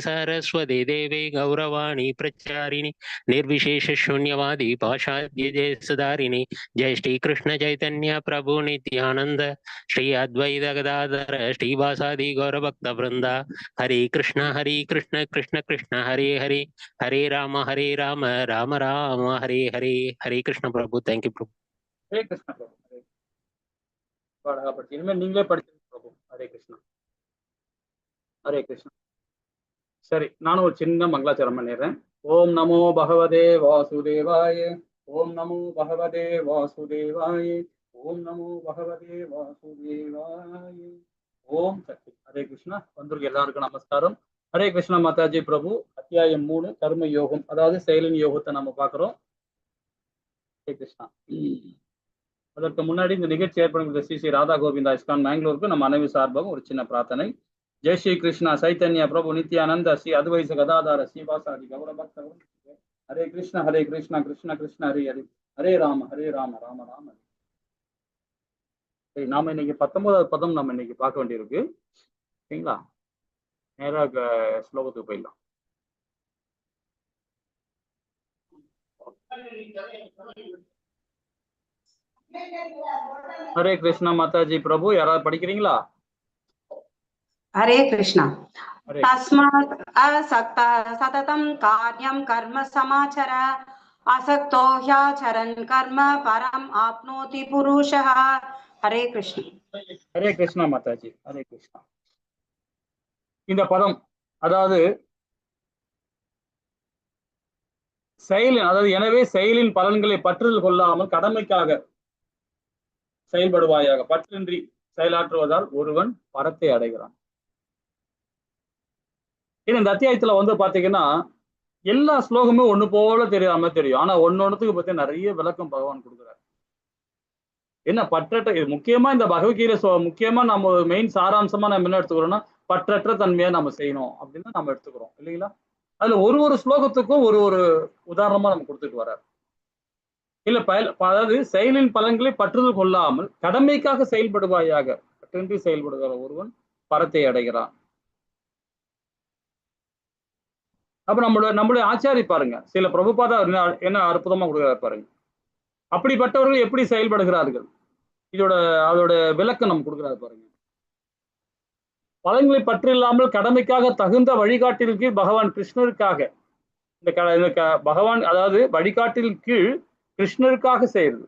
सरस्वती देवे गौरवाणी प्रचारिणी निर्विशेष शून्यवादी पाशाद्य सदारिणी जय श्री कृष्ण चैतन्य प्रभु नित्यानंद श्री अद्वैत गदाधर श्रीवासादि गौरभक्त वृंदा हरे कृष्ण कृष्ण कृष्ण हरे हरे हरे राम राम राम हरे हरे. हरे कृष्ण प्रभु. थैंक यू प्रभु. हरे कृष्ण प्रभु. इनमें நீங்களே படிச்சிருங்க பிரபு. हरे कृष्ण. हरे कृष्ण. சரி, நானும் ஒரு சின்ன மங்களாச்சரம் பண்ணிடுறேன். ஓம் நமோ பகவதே வாசுதேவாய. ஓம் நமோ பகவதே வாசுதேவாய. ஓம் நமோ பகவதே வாசுதேவாய. ஓம் சக்தி. ஹரே கிருஷ்ணா. வந்திருக்க எல்லாருக்கும் நமஸ்காரம். ஹரே கிருஷ்ணா மாதாஜி பிரபு. அத்தியாயம் 3 கர்ம யோகம், அதாவது செயலின் யோகத்தை நம்ம பார்க்கிறோம். ஹரே கிருஷ்ணா. அதற்கு முன்னாடி இந்த நிகழ்ச்சி ஏற்படுகிற ஸ்ரீ ஸ்ரீ ராதா கோவிந்தா இஸ்கான் பெங்களூருக்கு நம்ம அனைவரு சார்பாக ஒரு சின்ன பிரார்த்தனை. जय श्री कृष्ण चैतन्य प्रभु नित्यानंद श्री अद्वैत गदाधर श्रीवासादि गौरभक्त. हरे कृष्ण कृष्ण कृष्ण हरे हरे हरे राम राम राम. நாம இன்னைக்கு 19வது பதம் நம்ம இன்னைக்கு பார்க்க வேண்டியிருக்கு. சரிங்களா? நேராக ஸ்லோகத்துக்கு போயிடலாம். ஹரே கிருஷ்ணா மாதாஜி பிரபு. யாராவது படிக்கிறீங்களா? हरे कृष्ण. तस्मात् असक्ता सततं कार्यं कर्म समाचर असक्तो ह्याचरन् कर्म परम आपनोति पुरुषः. हरे कृष्ण. हरे कृष्ण माताजी. हरे कृष्ण. இந்த பதம் அதாவது செயலின், அதாவது எனவே செயலின் பலன்களை பற்றுதல் கொள்ளாமல் கடமைக்காக செயல்படுவாயாக. பற்றின்றி செயலாற்றுவதால் ஒருவன் பரத்தை அடைகிறான். இந்த அத்தியாயத்துல வந்து பாத்தீங்கன்னா எல்லா ஸ்லோகமும் ஒண்ணு போல தெரியாம தெரியும். ஆனா ஒன்னொன்னுக்கு பத்தி நிறைய விளக்கம் பகவான் கொடுக்குறாரு. என்ன பற்றற்ற, இது முக்கியமா இந்த பகவத்கீதை முக்கியமா நம்ம மெயின் சாராம்சமா நம்ம என்ன எடுத்துக்கிறோம்னா பற்றற்ற தன்மையா நம்ம செய்யணும் அப்படின்னு நம்ம எடுத்துக்கிறோம் இல்லைங்களா? அதுல ஒரு ஸ்லோகத்துக்கும் ஒரு உதாரணமா நம்ம கொடுத்துட்டு வர்றாரு. இல்ல அதாவது செயலின் பலன்களை பற்றுதல் கொள்ளாமல் கடமைக்காக செயல்படுவாயாக. பற்றின்றி செயல்படுகிற ஒருவன் பரத்தை அடைகிறான். அப்ப நம்மளுடைய ஆச்சாரி பாருங்க, சில பிரபுபாதா என்ன அற்புதமா கொடுக்குறாரு பாருங்க. அப்படிப்பட்டவர்கள் எப்படி செயல்படுகிறார்கள், அதோட விளக்கம் நம்ம கொடுக்குறாரு பாருங்க. பலன்களை பற்றி இல்லாமல் கடமைக்காக தகுந்த வழிகாட்டில் கீழ் பகவான் கிருஷ்ணருக்காக, இந்த பகவான் அதாவது வழிகாட்டில் கீழ் கிருஷ்ணருக்காக செய்யறது.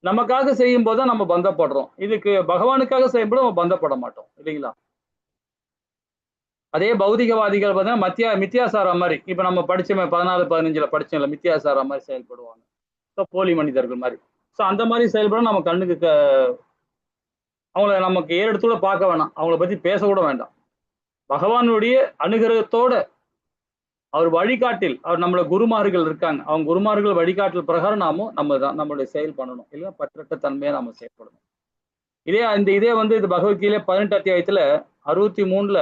நமக்காக செய்யும் போதுதான் நம்ம பந்தப்படுறோம். இதுக்கு பகவானுக்காக செய்யும்போது நம்ம பந்தப்பட மாட்டோம் இல்லைங்களா? அதே பௌதிகவாதிகள் பார்த்தீங்கன்னா மித்தியாசாரா மாதிரி, இப்ப நம்ம படிச்சோமே 14-15 படிச்சோம்ல, மித்தியாசாரா மாதிரி செயல்படுவாங்க. ஸோ போலி மனிதர்கள் மாதிரி. ஸோ அந்த மாதிரி செயல்பட நம்ம கண்ணுக்கு அவங்கள நமக்கு ஏறெடுத்தோட பார்க்க வேணாம், அவங்கள பத்தி பேசக்கூட வேண்டாம். பகவானுடைய அனுகிரகத்தோட அவர் வழிகாட்டில், அவர் நம்மளோட குருமார்கள் இருக்காங்க, அவங்க குருமார்கள் வழிகாட்டல் பிரகாரம் நம்மளுடைய செயல் பண்ணணும். இல்லை பற்றற்ற தன்மையை நம்ம செயல்படணும். இதே வந்து இது பகவத்கீதை 18 அத்தியாயத்துல 63ல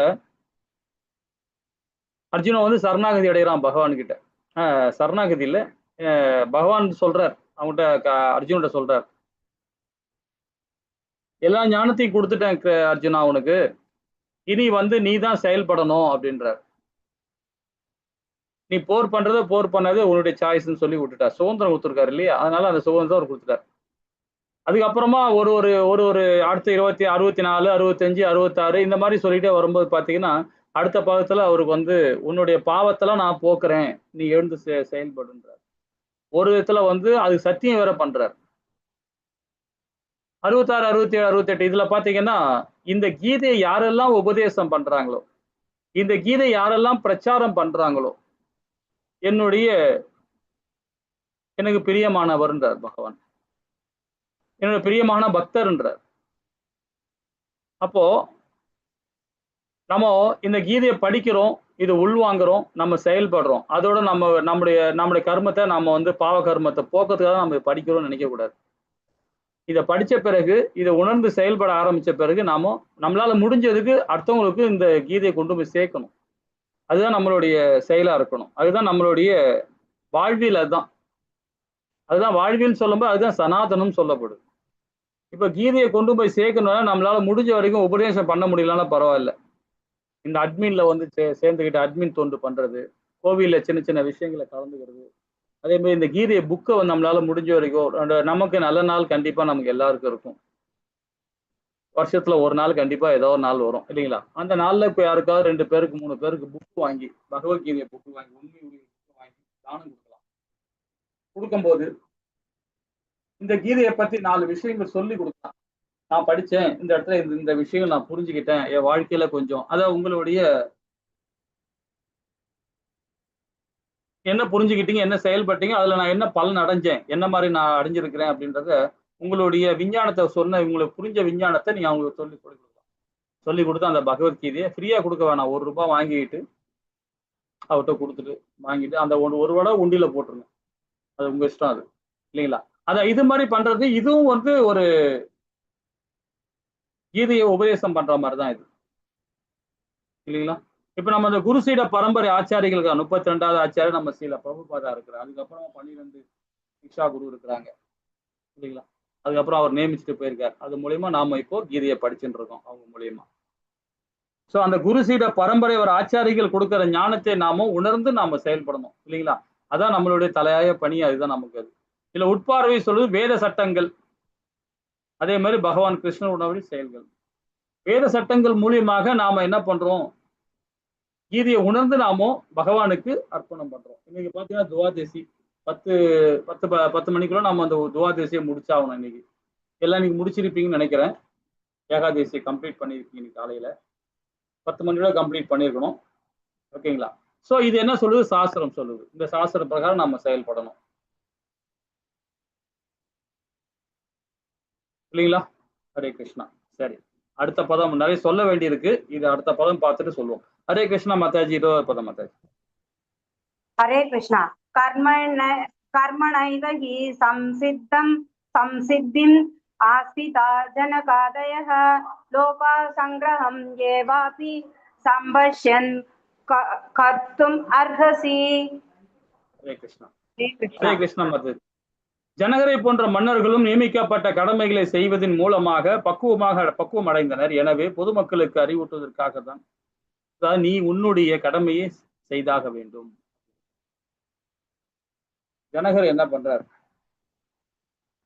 அர்ஜுனன் வந்து சரணாகதி அடைகிறான் பகவான் கிட்ட. சரணாகதி இல்ல, பகவான் சொல்றார் அவங்ககிட்ட, அர்ஜுன்கிட்ட சொல்றார், எல்லா ஞானத்தையும் கொடுத்துட்டேன் அர்ஜுனா அவனுக்கு, இனி வந்து நீ தான் செயல்படணும் அப்படின்றார். நீ போர் பண்ணது உன்னுடைய சாய்ஸ்ன்னு சொல்லி விட்டுட்டார். சுதந்திரம் கொடுத்துருக்காரு இல்லையா? அதனால அந்த சுதந்திரம் அவர் கொடுத்துட்டார். அதுக்கப்புறமா ஒரு அடுத்த 64, 65, 66 இந்த மாதிரி சொல்லிட்டே வரும்போது பாத்தீங்கன்னா அடுத்த பாகத்துல அவருக்கு வந்து உன்னுடைய பாவத்தெல்லாம் நான் போக்குறேன், நீ எழுந்து செயல்படுன்றார். ஒரு விதத்துல வந்து அது சத்தியம் வேற பண்றார். 66, 67, 68 இதுல பாத்தீங்கன்னா இந்த கீதையை யாரெல்லாம் உபதேசம் பண்றாங்களோ, இந்த கீதை யாரெல்லாம் பிரச்சாரம் பண்றாங்களோ எனக்கு பிரியமானவர்ன்றார் பகவான், என்னோட பிரியமான பக்தர்ன்றார். அப்போ நம்ம இந்த கீதையை படிக்கிறோம், இது உள்வாங்குறோம், நம்ம செயல்படுறோம். அதோட நம்முடைய கர்மத்தை நம்ம வந்து பாவ கர்மத்தை போக்குறதுக்காக நம்ம படிக்கிறோம்னு நினைக்க கூடாது. இதை படிச்ச பிறகு, இதை உணர்ந்து செயல்பட ஆரம்பிச்ச பிறகு நம்மளால முடிஞ்சதுக்கு அடுத்தவங்களுக்கு இந்த கீதையை கொண்டு போய் சேர்க்கணும். அதுதான் நம்மளுடைய செயலா இருக்கணும். அதுதான் நம்மளுடைய வாழ்வியல். அதுதான் வாழ்வியல் சொல்லும்போது அதுதான் சனாதனம் சொல்லப்படுது. இப்ப கீதையை கொண்டு போய் சேர்க்கணும்னா நம்மளால முடிஞ்ச வரைக்கும் உபதேசம் பண்ண முடியலன்னா பரவாயில்ல, இந்த அட்மின்ல வந்து சேர்ந்துக்கிட்டு அட்மின் தொண்டு பண்றது, கோவில்ல சின்ன சின்ன விஷயங்களை கலந்துக்கிறது. அதே மாதிரி இந்த கீதையை புக்கை வந்து நம்மளால முடிஞ்ச வரைக்கும் நமக்கு நல்ல நாள் கண்டிப்பா நமக்கு எல்லாருக்கும் இருக்கும். வருஷத்துல ஒரு நாள் கண்டிப்பா ஏதோ ஒரு நாள் வரும் இல்லைங்களா? அந்த நாள்ல இப்போ யாருக்காவது 2 பேருக்கு 3 பேருக்கு புக் வாங்கி பகவத்கீதையை புக் வாங்கி உண்மை புக் வாங்கி தானம் கொடுக்கலாம். கொடுக்கும்போது இந்த கீதையை பத்தி 4 விஷயங்கள் சொல்லி கொடுக்கலாம். நான் படிச்சேன், இந்த இடத்துல இந்த விஷயம் நான் புரிஞ்சுக்கிட்டேன், என் வாழ்க்கையில கொஞ்சம் அதாவது உங்களுடைய என்ன புரிஞ்சுக்கிட்டீங்க, என்ன செயல்பட்டீங்க, அதுல நான் என்ன பலன் அடைஞ்சேன், என்ன மாதிரி நான் அடைஞ்சிருக்கிறேன் அப்படின்றத உங்களுடைய விஞ்ஞானத்தை சொன்ன உங்களுக்கு புரிஞ்ச விஞ்ஞானத்தை நீங்க அவங்களுக்கு சொல்லி கொடுக்கலாம். சொல்லி கொடுத்து அந்த பகவத்கீதையை ஃப்ரீயா கொடுக்க வேணாம், ₹1 வாங்கிட்டு அவர்கிட்ட கொடுத்துட்டு வாங்கிட்டு அந்த ஒரு வடை உண்டியில போட்டுருங்க. அது உங்க இஷ்டம் அது இல்லைங்களா? அதான் இது மாதிரி பண்றது, இதுவும் வந்து ஒரு கீதையை உபதேசம் பண்ற மாதிரி தான் இது இல்லைங்களா? இப்ப நம்ம அந்த குருசீட பரம்பரை ஆச்சாரிகளுக்கு 32வது ஆச்சாரியர் நம்ம ஸ்ரீல பிரபுபாதா இருக்கிறார். அதுக்கப்புறம் 12 இக்ஷா குரு இருக்கிறாங்க இல்லைங்களா? அதுக்கப்புறம் அவர் நியமிச்சுட்டு போயிருக்காரு. அது மூலியமா நாம இப்போ கீதையை படிச்சுட்டு இருக்கோம் அவங்க மூலியமா. சோ அந்த குருசீட பரம்பரை ஒரு ஆச்சாரிகள் கொடுக்கிற ஞானத்தை நாம உணர்ந்து நாம செயல்படணும் இல்லைங்களா? அதான் நம்மளுடைய தலையாய பணி. அதுதான் நமக்கு அது. இதுல உட்பார்வை சொல்வது வேத சட்டங்கள், அதே மாதிரி பகவான் கிருஷ்ணன் உணவழி செயல்கள். வேத சட்டங்கள் மூலியமாக நாம என்ன பண்றோம், கீதையை உணர்ந்து நாமோ பகவானுக்கு அர்ப்பணம் பண்றோம். இன்னைக்கு பாத்தீங்கன்னா துவாதசி 10 மணிக்குள்ள நம்ம அந்த துவாதசியை முடிச்சாகணும். இன்னைக்கு எல்லாம் நீங்க முடிச்சிருப்பீங்கன்னு நினைக்கிறேன். ஏகாதசியை கம்ப்ளீட் பண்ணிருப்பீங்க காலையில 10 மணிக்குள்ள கம்ப்ளீட் பண்ணிருக்கணும். ஓகேங்களா? சோ இது என்ன சொல்லுது, சாஸ்திரம் சொல்லுது. இந்த சாஸ்திர பிரகாரம் நம்ம செயல்படணும் இல்லைங்களா? ஹரே கிருஷ்ணா. சரி, அடுத்த பதம் நிறைய சொல்ல வேண்டியிருக்கு. இது அடுத்த பதம் பார்த்துட்டு சொல்லுவோம். ஹரே கிருஷ்ணா மாதாஜி. 20வது பதம் மாதாஜி. ஹரே கிருஷ்ணா. கர்மணைவ ஹி சம்சித்திம் ஆஸ்திதா ஜனகாதயः லோகா சங்கிரஹம் ஏவாபி சம்பஷ்யன் கர்த்தும் அர்ஹசி. ஹரே கிருஷ்ணா. ஹரே கிருஷ்ணா மாதாஜி. ஜனகரை போன்ற மன்னர்களும் நியமிக்கப்பட்ட கடமைகளை செய்வதன் மூலமாக பக்குவம் அடைந்தனர். எனவே பொதுமக்களுக்கு அறிவூட்டுவதற்காக தான் நீ உன்னுடைய கடமையை செய்தாக வேண்டும். ஜனகர் என்ன பண்றார்,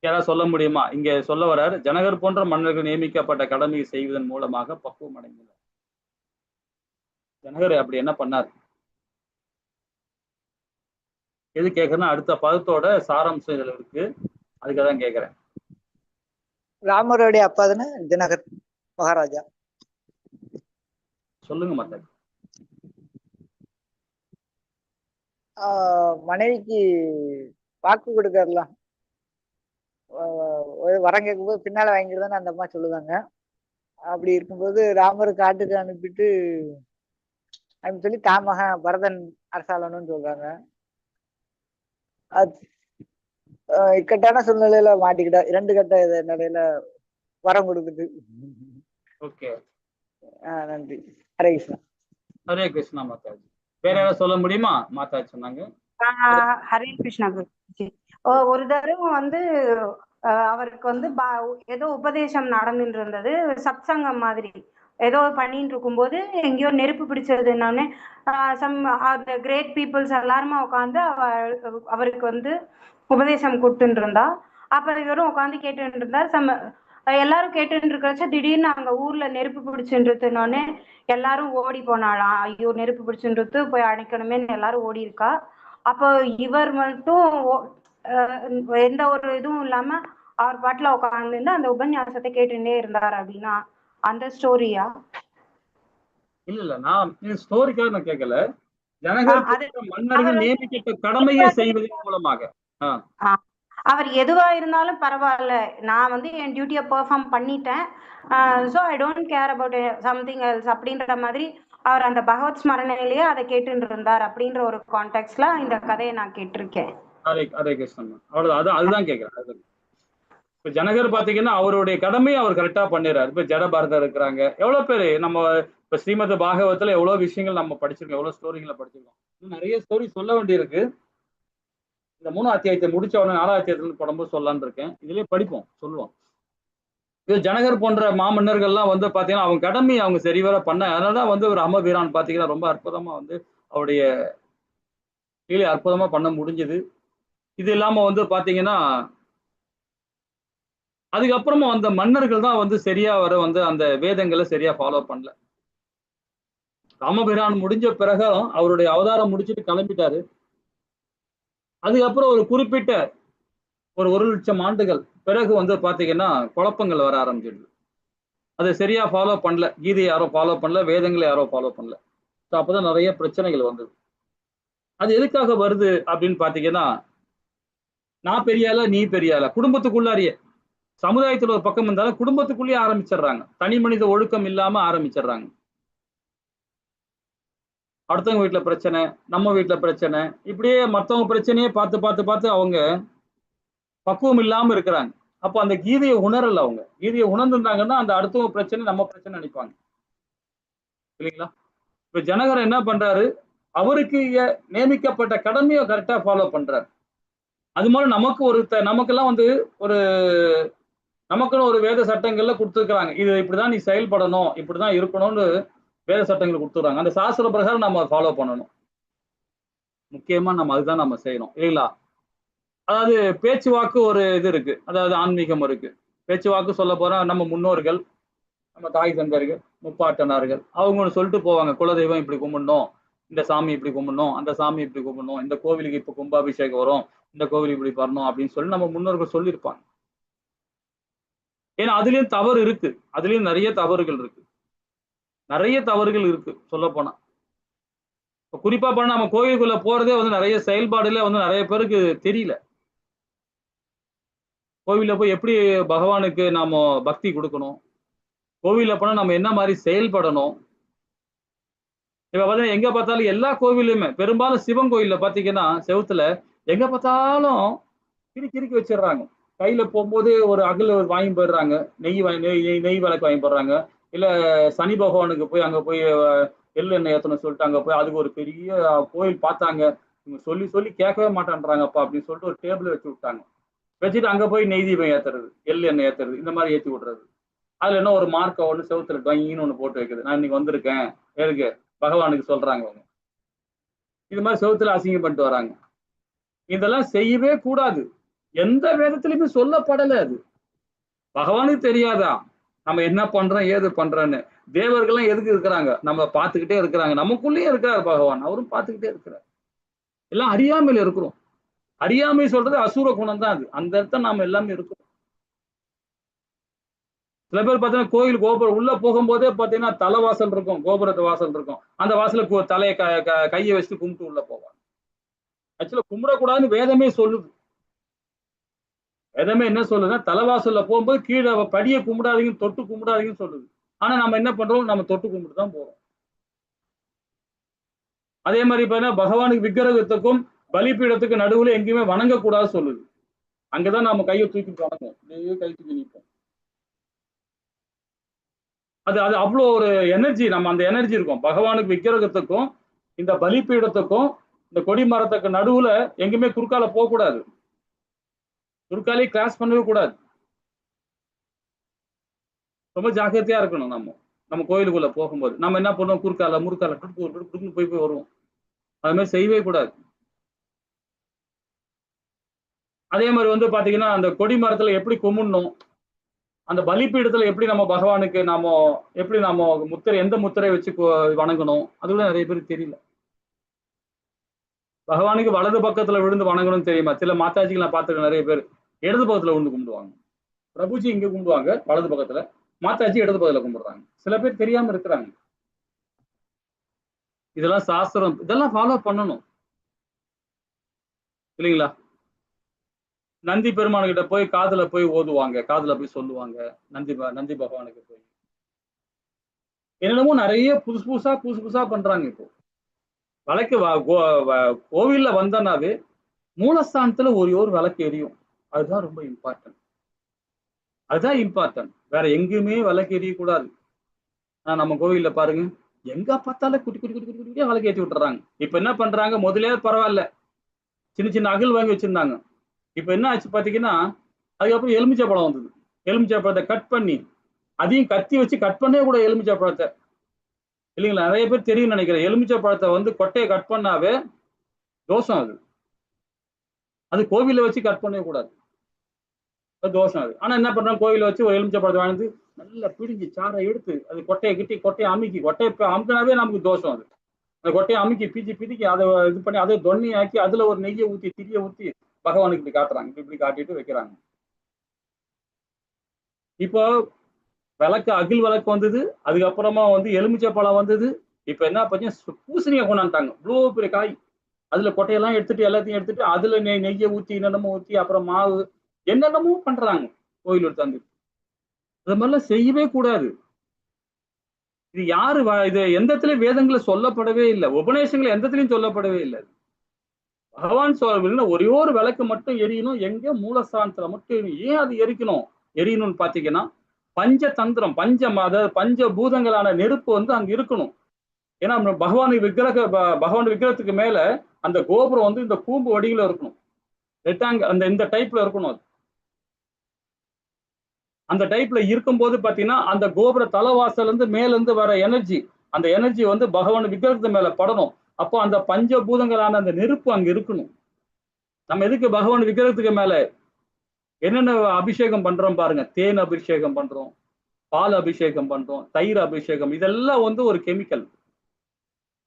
யாராவது சொல்ல முடியுமா? இங்க சொல்ல வர்றாரு, ஜனகர் போன்ற மன்னர்கள் நியமிக்கப்பட்ட கடமையை செய்வதன் மூலமாக பக்குவம் அடைந்தனர். ஜனகர் அப்படி என்ன பண்ணார்? எது கேட்கறேன்னா அடுத்த பதத்தோட சாராம்சம் இதுல இருக்கு, அதுக்காக தான் கேட்கிறேன். ராமருடைய அப்பா தானே ஜனகர் மகாராஜா. சொல்லுங்க மத்த. மனைவிக்கு வாக்கு கொடுக்கறலாம், வரம் கேட்கும்போது பின்னால வாங்கிடுதானே அந்த அம்மா சொல்லுவாங்க. அப்படி இருக்கும்போது ராமர் காட்டுக்கு அனுப்பிட்டு அப்படின்னு சொல்லி தாமகன் பரதன் அரசாளனும் சொல்றாங்க. இக்கட்டான சூழ்நிலையில மாட்டிக்கிட்டா, 2 கட்ட நிலையில வரம் கொடுக்குது. ஓகே, நன்றி. ஹரே கிருஷ்ணா. ஹரே கிருஷ்ணா மாதாஜி. வேற யாராவது சொல்ல முடியுமா? மாதாஜி சொன்னாங்க. ஹரே கிருஷ்ணா. ஒரு தடவை வந்து அவருக்கு வந்து ஏதோ உபதேசம் நடந்துட்டு இருந்தது, சத்சங்கம் மாதிரி ஏதோ பண்ணிட்டு இருக்கும்போது எங்கேயோ நெருப்பு பிடிச்சதுன்னு அந்த கிரேட் பீப்புள்ஸ் எல்லாருமே உட்காந்து அவருக்கு வந்து உபதேசம் கொடுத்துட்டு இருந்தா. அப்ப இவரும் உட்காந்து கேட்டுட்டு இருந்தார். எல்லாரும் கேட்டுட்டு இருக்கிறச்ச திடீர்னு அங்க ஊர்ல நெருப்பு பிடிச்சுன்றதுனோடனே எல்லாரும் ஓடி போனாலாம். ஐயோ நெருப்பு பிடிச்சுன்றது, போய் அணைக்கணுமே எல்லாரும் ஓடி இருக்கா. அப்போ இவர் மட்டும் எந்த ஒரு இதுவும் இல்லாம அவர் பாட்டுல உட்காந்து அந்த உபன்யாசத்தை கேட்டுட்டே இருந்தார். அப்படின்னா அந்த ஸ்டோரியா? இல்ல நான் ஸ்டோரிக்காக நான் கேட்கல. ஜனகர் மன்னர்கள் நியமிக்கப்பட்ட கடமையை செய்வதன் மூலமாக அவர் எதுவா இருந்தாலும் பரவாயில்ல, நான் வந்து என் டியூட்டியை பெர்ஃபார்ம் பண்ணிட்டேன், so I don't care about something else அப்படின்ற மாதிரி அவர் அந்த பகவத் ஸ்மரணையிலேயே அதை கேட்டுட்டு இருந்தார் அப்படின்ற ஒரு கான்டெக்ட்ல இந்த கதையை நான் கேட்டிருக்கேன். ஹரே கிருஷ்ணன். அவ்வளவு அதுதான் கேட்கிறேன். இப்ப ஜனகர் பாத்தீங்கன்னா அவருடைய கடமையை அவர் கரெக்டா பண்ணிடுறாரு. இப்ப ஜடபாரதர் இருக்கிறாங்க, எவ்வளவு பேரு நம்ம இப்ப ஸ்ரீமத் பாகவத்துல எவ்வளவு விஷயங்கள் நம்ம படிச்சிருக்கோம், எவ்வளவு ஸ்டோரிகளை படிச்சிருக்கோம். இன்னும் நிறைய ஸ்டோரி சொல்ல வேண்டியிருக்கு. இந்த 3 அத்தியாயத்தை முடிச்ச உடனே 4வது அத்தியாயத்துல போடும்போது சொல்லலான்னு இருக்கேன். இதுலயே படிப்போம், சொல்லுவோம். இது ஜனகர் போன்ற மாமன்னர்கள்லாம் வந்து பாத்தீங்கன்னா அவங்க கடமையை அவங்க சரிவர பண்ண, அதனாலதான் வந்து ஒரு ராமபிரான் பாத்தீங்கன்னா ரொம்ப அற்புதமா வந்து அவருடைய லீலை அற்புதமா பண்ண முடிஞ்சது. இது இல்லாம வந்து பாத்தீங்கன்னா அதுக்கப்புறமா வந்த மன்னர்கள் தான் வந்து சரியா வர வந்து அந்த வேதங்களை சரியா ஃபாலோ பண்ணல. ராமபிரான் முடிஞ்ச பிறகு அவருடைய அவதாரம் முடிச்சுட்டு கிளம்பிட்டாரு. அதுக்கப்புறம் ஒரு குறிப்பிட்ட ஒரு 1,00,000 ஆண்டுகள் பிறகு வந்து பாத்தீங்கன்னா குழப்பங்கள் வர ஆரம்பிச்சிடுது. அதை சரியா ஃபாலோ பண்ணல, கீதையை யாரும் ஃபாலோ பண்ணல, வேதங்களை யாரும் ஃபாலோ பண்ணல. அப்பதான் நிறைய பிரச்சனைகள் வந்தது. அது எதுக்காக வருது அப்படின்னு பாத்தீங்கன்னா, நான் பெரிய ஆளா நீ பெரிய ஆளா, குடும்பத்துக்குள்ளாரியே சமுதாயத்துல ஒரு பக்கம் இருந்தாலும் குடும்பத்துக்குள்ளேயே ஆரம்பிச்சிடுறாங்க. தனி மனித ஒழுக்கம் இல்லாம ஆரம்பிச்சிடுறாங்க. அடுத்தவங்க வீட்டுல பிரச்சனை, நம்ம வீட்டுல பிரச்சனை, இப்படியே மத்தவங்க பிரச்சனையே பார்த்து பார்த்து பார்த்து அவங்க பக்குவம் இல்லாம இருக்கிறாங்க. அப்ப அந்த கீதையை உணரல. அவங்க கீதையை உணர்ந்திருந்தாங்கன்னா அந்த அடுத்தவங்க பிரச்சனை நம்ம பிரச்சனை நினைப்பாங்க இல்லைங்களா? இப்ப ஜனகர் என்ன பண்றாரு, அவருக்கு நியமிக்கப்பட்ட கடமையை கரெக்டா ஃபாலோ பண்றாரு. அது மாதிரி நமக்கு நமக்கெல்லாம் வந்து ஒரு நமக்குன்னு ஒரு வேத சட்டங்கள்ல கொடுத்துருக்காங்க. இது இப்படிதான் நீ செயல்படணும், இப்படிதான் இருக்கணும்னு வேத சட்டங்கள் கொடுத்துறாங்க. அந்த சாஸ்திர பிரகாரம் நம்ம ஃபாலோ பண்ணணும். முக்கியமா நம்ம அதுதான் நம்ம செய்யணும் இல்லைங்களா? அதாவது பேச்சுவாக்கு ஒரு இது இருக்கு, அதாவது ஆன்மீகம் இருக்கு. பேச்சுவாக்கு சொல்ல போறா நம்ம முன்னோர்கள், நம்ம தாய் தந்தர்கள், முப்பாட்டனார்கள் அவங்க ஒன்று சொல்லிட்டு போவாங்க. குலதெய்வம் இப்படி கும்பிடணும், இந்த சாமி இப்படி கும்பிடணும், அந்த சாமி இப்படி கும்பிடணும், இந்த கோவிலுக்கு இப்ப கும்பாபிஷேகம் வரும், இந்த கோவில் இப்படி வரணும் அப்படின்னு சொல்லி நம்ம முன்னோர்கள் சொல்லியிருப்பாங்க. ஏன்னா அதுலயும் தவறு இருக்கு, அதுலயும் நிறைய தவறுகள் இருக்கு, நிறைய தவறுகள் இருக்கு சொல்ல போனா. குறிப்பா பண்ண நம்ம கோயிலுக்குள்ள போறதே வந்து நிறைய செயல்பாடுல வந்து நிறைய பேருக்கு தெரியல. கோவில்ல போய் எப்படி பகவானுக்கு நாம பக்தி கொடுக்கணும், கோவில்ல போனா நம்ம என்ன மாதிரி செயல்படணும். இப்ப பாத்தீங்கன்னா எங்க பார்த்தாலும் எல்லா கோவிலுமே, பெரும்பாலும் சிவன் கோயில்ல பாத்தீங்கன்னா செவுத்துல எங்க பார்த்தாலும் கிறுக்கி வச்சிடுறாங்க. கையில போகும்போது ஒரு அகல் வாங்கி போயிடுறாங்க, நெய் விளக்கு வாங்கி போடுறாங்க. இல்ல சனி பகவானுக்கு போய் அங்க போய் எள்ளு எண்ணெய் ஏத்தணும்னு சொல்லிட்டு அங்க போய் அதுக்கு ஒரு பெரிய கோயில் பார்த்தாங்க. இவங்க சொல்லி சொல்லி கேட்கவே மாட்டேன்றாங்கப்பா அப்படின்னு சொல்லிட்டு ஒரு டேபிள் வச்சு விட்டாங்க. வச்சுட்டு அங்க போய் நெய் தீபம் ஏத்துறது, எள்ளு எண்ணெய் ஏத்துறது, இந்த மாதிரி ஏற்றி விடுறது. அதுல என்ன ஒரு மார்க்கை ஒண்ணு செவுத்துல டொயின்னு ஒண்ணு போட்டு வைக்குது, நான் இன்னைக்கு வந்திருக்கேன் எதுக்கு பகவானுக்கு சொல்றாங்க அவங்க. இது மாதிரி செவுத்துல அசிங்கம் பண்ணிட்டு வராங்க. இதெல்லாம் செய்யவே கூடாது, எந்த வேதத்திலுமே சொல்லப்படல. அது பகவானுக்கு தெரியாதா நம்ம என்ன பண்றோம் ஏது பண்றோன்னு? தேவர்கள்லாம் எதுக்கு இருக்கிறாங்க, நம்ம பார்த்துக்கிட்டே இருக்கிறாங்க. நமக்குள்ளேயே இருக்கிறார் பகவான், அவரும் பார்த்துக்கிட்டே இருக்கிறார். எல்லாம் அறியாமையில இருக்கிறோம். அறியாமை சொல்றது அசூர குணம் தான். அது அந்த இடத்த நாம எல்லாமே இருக்கிறோம். சில பேர் பார்த்தீங்கன்னா கோயில் கோபுரம் உள்ள போகும்போதே பார்த்தீங்கன்னா தலைவாசல் இருக்கும், கோபுரத்து வாசல் இருக்கும். அந்த வாசலுக்கு தலையை கையை வச்சுட்டு கும்பிட்டு உள்ள போவாங்க. ஆக்சுவலா கும்பிடக்கூடாதுன்னு வேதமே சொல்லுது. வேதமே என்ன சொல்லுதுன்னா தலைவாசல்ல போகும்போது கீழே படியை கும்பிடாதீங்க, தொட்டு கும்பிடாதீங்கன்னு சொல்லுது. ஆனா நம்ம என்ன பண்றோம், நம்ம தொட்டு கும்பிட்டு தான் போறோம். அதே மாதிரி பார்த்தீங்கன்னா பகவானுக்கு விக்கிரகத்துக்கும் பலிபீடத்துக்கு நடுவுல எங்கேயுமே வணங்கக்கூடாது சொல்லுது. அங்கதான் நம்ம கையை தூக்கிட்டு வணங்கும், அப்படியே கை தூக்கி நிற்போம். அது அது அவ்வளோ ஒரு எனர்ஜி, நம்ம அந்த எனர்ஜி இருக்கும். பகவானுக்கு விக்கிரகத்துக்கும் இந்த பலிபீடத்துக்கும் இந்த கொடி மரத்துக்கு நடுவுல எங்கேயுமே குறுக்கால போகக்கூடாது, குறுக்காலே கிராஸ் பண்ணவே கூடாது. ரொம்ப ஜாக்கிரதையா இருக்கணும். நம்ம கோயிலுக்குள்ள போகும்போது நம்ம என்ன பண்ணுவோம், குறுக்கால முறுக்கால போய் வருவோம். அது மாதிரி செய்யவே கூடாது. அதே மாதிரி வந்து பாத்தீங்கன்னா அந்த கொடி மரத்துல எப்படி கும்பிடணும், அந்த பலிப்பீடத்துல எப்படி நம்ம பகவானுக்கு எப்படி முத்திரை எந்த முத்திரை வச்சு வணங்கணும், அது கூட நிறைய பேருக்கு தெரியல. பகவானுக்கு வலது பக்கத்துல விழுந்து வணங்கணும்னு தெரியுமா? சில மாதாஜிக்கு நான் பார்த்துருக்கேன், நிறைய பேர் இடது பக்கத்துல விழுந்து கும்பிடுவாங்க. பிரபுஜி இங்க கும்பிடுவாங்க வலது பக்கத்துல, மாதாஜி இடது பக்கத்துல கும்பிடுறாங்க. சில பேர் தெரியாம இருக்கிறாங்க. இதெல்லாம் சாஸ்திரம், இதெல்லாம் ஃபாலோ பண்ணணும் இல்லைங்களா? நந்தி பெருமானுக்கிட்ட போய் காதுல போய் ஓதுவாங்க, காதுல போய் சொல்லுவாங்க. நந்தி பகவானுக்கு போய் என்னென்னமோ நிறைய புதுசு புதுசா பண்றாங்க. இப்போ விளக்கு கோவில்ல வந்தனாவே மூலஸ்தானத்துல ஒரு விளக்கு எரியும். அதுதான் ரொம்ப இம்பார்ட்டன்ட். அதுதான் இம்பார்ட்டன்ட். வேற எங்கேயுமே விளக்கு எரியக்கூடாது. நம்ம கோவில்ல பாருங்க, எங்க பார்த்தாலும் குட்டி குட்டி குட்டி குட்டியா விளக்கு ஏற்றி விட்டுறாங்க. இப்ப என்ன பண்றாங்க, முதலே பரவாயில்ல சின்ன சின்ன அகல் வாங்கி வச்சிருந்தாங்க. இப்ப என்ன ஆச்சு பாத்தீங்கன்னா அதுக்கப்புறம் எலுமிச்சை பழம் வந்தது. எலுமிச்சை பழத்தை கட் பண்ணி, அதையும் கத்தி வச்சு கட் பண்ணவே கூட எலுமிச்சை பழத்தை, இல்லைங்களா? நிறைய பேர் தெரியும் நினைக்கிறேன். எலுமிச்சை பழத்தை வந்து கொட்டையை கட் பண்ணாவே தோஷம் அது. அது கோவில வச்சு கட் பண்ணவே கூடாது, தோஷம் அது. ஆனா என்ன பண்றாங்க, கோவில வச்சு ஒரு எலுமிச்சை பழத்தை வாழ்ந்து நல்லா பிடிஞ்சி சாரை எடுத்து அது கொட்டையை அமுக்கி, கொட்டையை அமுக்கினாவே நமக்கு தோஷம் அது. அந்த கொட்டையை அமுக்கி பிதிக்கி அதை இது பண்ணி அதை தொன்னி ஆக்கி அதுல ஒரு நெய்யை ஊத்தி திரிய ஊத்தி பகவானுக்கு இப்படி காட்டுறாங்க, இப்படி காட்டிட்டு வைக்கிறாங்க. இப்போ விளக்கு அகில் விளக்கு வந்தது, அதுக்கப்புறமா வந்து எலுமிச்சை பழம் வந்தது. இப்ப என்ன பண்ணி பூசணியை கொண்டாண்டாங்க, இவ்வளோ பெரிய காய். அதுல கொட்டையெல்லாம் எடுத்துட்டு எல்லாத்தையும் எடுத்துட்டு அதுல நெய்யை ஊத்தி என்னென்னமோ ஊத்தி அப்புறம் மாவு என்னென்னமோ பண்றாங்க கோயில் எடுத்தாந்து. அது மாதிரிலாம் செய்யவே கூடாது. இது யாரு இது எந்தத்திலயும் வேதங்களை சொல்லப்படவே இல்லை, உபநேசங்கள் எந்தத்திலையும் சொல்லப்படவே இல்லை. பகவான் சொல்ல ஒரே ஒரு விளக்கு மட்டும் எரியணும், எங்க மூலஸ்தானத்துல மட்டும் எரியணும். ஏன் அது எரியணும்னு பாத்தீங்கன்னா, பஞ்சதந்திரம் அதாவது பஞ்ச பூதங்களான நெருப்பு வந்து அங்க இருக்கணும். ஏன்னா பகவான் விக்கிரகத்துக்கு மேல அந்த கோபுரம் வந்து இந்த கூம்பு வடிவில் இருக்கணும், அந்த இந்த டைப்ல இருக்கணும். அந்த டைப்ல இருக்கும்போது பாத்தீங்கன்னா அந்த கோபுர தலைவாசல் இருந்து மேல இருந்து வர எனர்ஜி, அந்த எனர்ஜி வந்து பகவான் விக்கிரகத்து மேல படணும். அப்போ அந்த பஞ்சபூதங்களான அந்த நெருப்பு அங்க இருக்கணும். நம்ம எதுக்கு பகவான் விக்கிரகத்துக்கு மேல என்னென்ன அபிஷேகம் பண்றோம் பாருங்க, தேன் அபிஷேகம் பண்றோம், பால் அபிஷேகம் பண்றோம், தயிர் அபிஷேகம், இதெல்லாம் வந்து ஒரு கெமிக்கல்.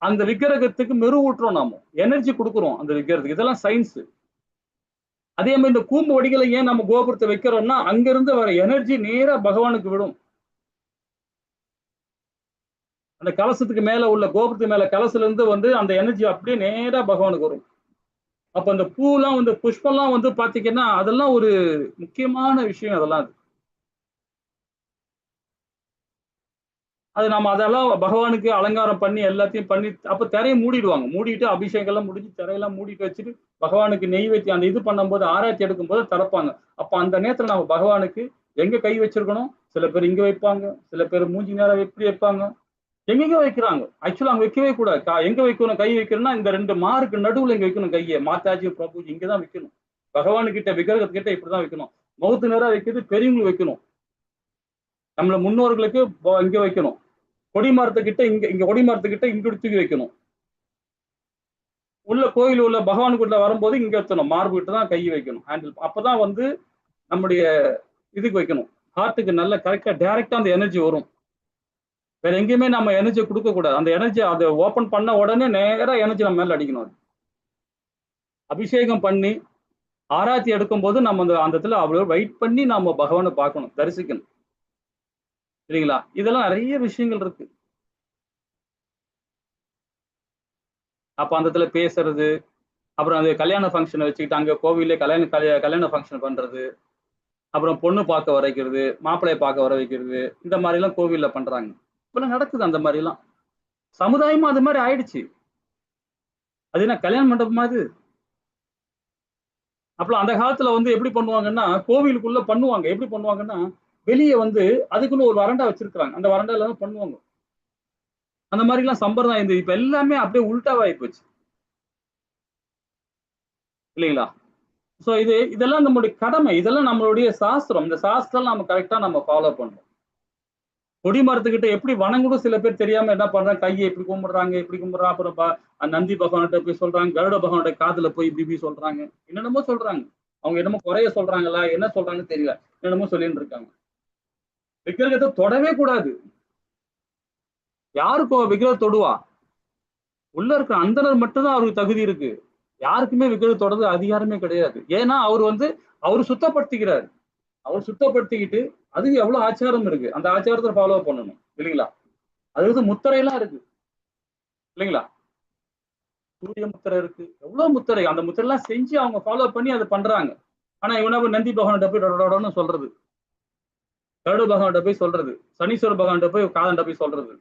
அந்த விக்கிரகத்துக்கு மெருகூட்டுறோம், நாம எனர்ஜி கொடுக்குறோம் அந்த விக்கிரகத்துக்கு, இதெல்லாம் சயின்ஸ். அதே மாதிரி இந்த கூம்பு வடிகளை ஏன் நம்ம கோபுரத்தை வைக்கிறோம்னா அங்கிருந்து வர எனர்ஜி நேரா பகவானுக்கு விடும். அந்த கலசத்துக்கு மேல உள்ள கோபுரத்துக்கு மேல கலசத்துல இருந்து வந்து அந்த எனர்ஜி அப்படியே நேரா பகவானுக்கு வரும். அப்ப அந்த பூலாம் வந்து புஷ்பம்லாம் வந்து பாத்தீங்கன்னா அதெல்லாம் ஒரு முக்கியமான விஷயம். அதெல்லாம் அது நம்ம அதெல்லாம் பகவானுக்கு அலங்காரம் பண்ணி எல்லாத்தையும் பண்ணி அப்ப திரையை மூடிடுவாங்க, மூடிட்டு அபிஷேகம் எல்லாம் முடிஞ்சு திரையெல்லாம் மூடிட்டு வச்சுட்டு பகவானுக்கு நெய் வச்சு அந்த இது பண்ணும்போது ஆராய்ச்சி எடுக்கும் போது திறப்பாங்க. அப்ப அந்த நேரத்துல நம்ம பகவானுக்கு எங்க கை வச்சிருக்கணும், சில பேர் இங்க வைப்பாங்க, சில பேர் மூஞ்சி நேரம் எப்படி வைப்பாங்க, எங்கெங்க வைக்கிறாங்க. ஆக்சுவலா அங்க வைக்கவே கூடாது. எங்க வைக்கணும் கை வைக்கணும்னா இந்த ரெண்டு மாருக்கு நடுவுல இங்க வைக்கணும் கையை, மாதாஜி பிரபுஜி இங்கதான் வைக்கணும். பகவானுக்கிட்ட விக்கிரகத்துக்கிட்ட இப்படிதான் வைக்கணும். மௌத்து நேரம் வைக்கிறது பெரியவங்களுக்கு வைக்கணும், நம்மள முன்னோர்களுக்கு இங்க வைக்கணும். கொடி மரத்துக்கிட்ட இங்க கொடி மரத்துக்கிட்ட இங்க தூக்கி வைக்கணும். உள்ள கோயில் உள்ள பகவானுக்குள்ள வரும்போது இங்க வச்சணும், மார்பு கிட்ட தான் கை வைக்கணும், ஹேண்டில். அப்பதான் வந்து நம்முடைய இதுக்கு வைக்கணும், ஹார்ட்டுக்கு நல்ல கரெக்டா டைரக்டா அந்த எனர்ஜி வரும். வேற எங்கேயுமே நம்ம எனர்ஜி கொடுக்க கூடாது. அந்த எனர்ஜி அதை ஓபன் பண்ண உடனே நேரா எனர்ஜி நம்ம மேல அடிக்கணும். அது அபிஷேகம் பண்ணி ஆராய்ச்சி எடுக்கும் போது நம்ம அந்த இடத்துல அவ்வளவு வெயிட் பண்ணி நம்ம பகவானை பார்க்கணும், தரிசிக்கணும், சரிங்களா? இதெல்லாம் நிறைய விஷயங்கள் இருக்கு. அப்ப அந்த இடத்துல பேசுறது, அப்புறம் அந்த கல்யாண ஃபங்க்ஷனை வச்சுக்கிட்டு அங்க கோவிலே கல்யாண ஃபங்க்ஷன் பண்றது, அப்புறம் பொண்ணு பார்க்க வர வைக்கிறது, மாப்பிள்ளையை பார்க்க வர வைக்கிறது, இந்த மாதிரி எல்லாம் கோவில்ல பண்றாங்க. இப்பெல்லாம் நடக்குது அந்த மாதிரி எல்லாம். சமுதாயமும் அது மாதிரி ஆயிடுச்சு. அது என்ன கல்யாண மண்டபமா அது? அப்புறம் அந்த காலத்துல வந்து எப்படி பண்ணுவாங்கன்னா கோவிலுக்குள்ள பண்ணுவாங்க. எப்படி பண்ணுவாங்கன்னா வெளியே வந்து அதுக்குன்னு ஒரு வரண்டா வச்சிருக்காங்க, அந்த வரண்டால தான் பண்ணுவாங்க. அந்த மாதிரி எல்லாம் சம்பிரதாயம் இருந்தது. இப்ப எல்லாமே அப்படியே உள்டாவாகி போச்சு, இல்லைங்களா? சோ இதெல்லாம் நம்மளுடைய கடமை, இதெல்லாம் நம்மளுடைய சாஸ்திரம். இந்த சாஸ்திரம் நம்ம கரெக்டா நம்ம ஃபாலோ பண்றோம். கொடி மரத்துக்கிட்ட எப்படி வணங்கணும் சில பேர் தெரியாம என்ன பண்றாங்க, கையை இப்படி கும்பிடுறாங்க, இப்படி கும்பிடுறாங்க. அப்புறம் நந்தி பகவான்கிட்ட போய் சொல்றாங்க, கருட பகவானோட காதுல போய் இப்படி சொல்றாங்க, என்னென்னமோ சொல்றாங்க. அவங்க என்னமோ குறைய சொல்றாங்களா என்ன சொல்றாங்கன்னு தெரியல, என்னென்னமோ சொல்லிட்டு இருக்காங்க. விக்கிரகத்தை தொடவே கூடாது. யாருக்கோ விக்கிரகம் தொடுவா? உள்ள இருக்க அந்தனர் மட்டும்தான் அவருக்கு தகுதி இருக்கு. யாருக்குமே விக்கிரகம் தொடர்ந்து அதிகாரமே கிடையாது. ஏன்னா அவர் சுத்தப்படுத்திக்கிறாரு. அவர் சுத்தப்படுத்திக்கிட்டு அதுக்கு எவ்வளவு ஆச்சாரம் இருக்கு, அந்த ஆச்சாரத்தை ஃபாலோ பண்ணணும், இல்லைங்களா? அது முத்திரையெல்லாம் இருக்கு, இல்லைங்களா? சூரிய முத்திரை இருக்கு, எவ்வளவு முத்திரை. அந்த முத்திரை எல்லாம் செஞ்சு அவங்க ஃபாலோ பண்ணி அதை பண்றாங்க. ஆனா இவனா நந்தி பகவான்கிட்ட போய் டொடன்னு சொல்றது, கருட பகவான்கிட்ட போய் சொல்றது, சனீஸ்வர பகவான்கிட்ட போய் காதண்ட போய் சொல்றது,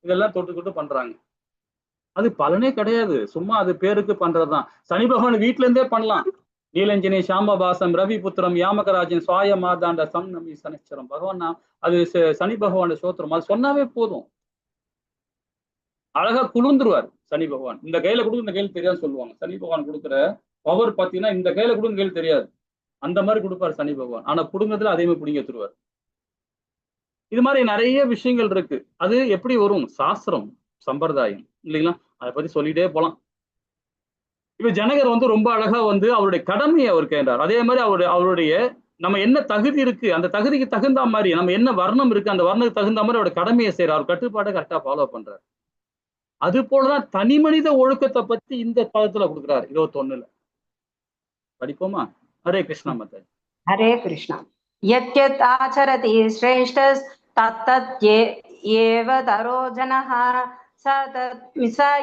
இதெல்லாம் தொட்டு பண்றாங்க. அது பலனே கிடையாது, சும்மா அது பேருக்கு பண்றதுதான். சனி பகவான் வீட்டுல இருந்தே பண்ணலாம். நீலஞ்சனி சாமபாசம் ரவி புத்திரம் யாமகராஜன் சுவாய மாதாண்ட சம் நம்பி சனிச்சரம் பகவான், அது சனி பகவான் சோத்திரம், அது சொன்னாவே போதும். அழகா குளிர்ந்துருவார் சனி பகவான். இந்த கையில கொடுக்க இந்த கையில் தெரியாது சொல்லுவாங்க. சனி பகவான் கொடுக்குற பவர் பாத்தீங்கன்னா இந்த கையில கொடுக்க கையில் தெரியாது, அந்த மாதிரி கொடுப்பாரு சனி பகவான். ஆனா குடும்பத்துல அதே மாதிரி பிடிங்க தருவார். இது மாதிரி நிறைய விஷயங்கள் இருக்கு. அது எப்படி வரும்? சாஸ்திரம், சம்பிரதாயம் இல்லைங்களா? அதை பத்தி சொல்லிட்டே போலாம். இப்ப ஜனகர் வந்து ரொம்ப அழகா வந்து அவருடைய கடமையை அவர் கேட்டார். அதே மாதிரி அவருடைய நம்ம என்ன தகுதி இருக்கு, அந்த தகுதிக்கு தகுந்த மாதிரி நம்ம என்ன வர்ணம் இருக்கு, அந்த வர்ணத்துக்கு தகுந்த மாதிரி அவரோட கடமையை செய்யறார். அவர் கட்டுப்பாட்டை கரெக்டா ஃபாலோ பண்றாரு. அது போலதான் தனி மனித ஒழுக்கத்தை பத்தி இந்த பதத்துல கொடுக்குறாரு 21ல. படிப்போமா? ஹரே கிருஷ்ணா மாதாஜி. हरे कृष्ण। यत् आचरति श्रेष्ठस्तत्तत् एव तरो जनः स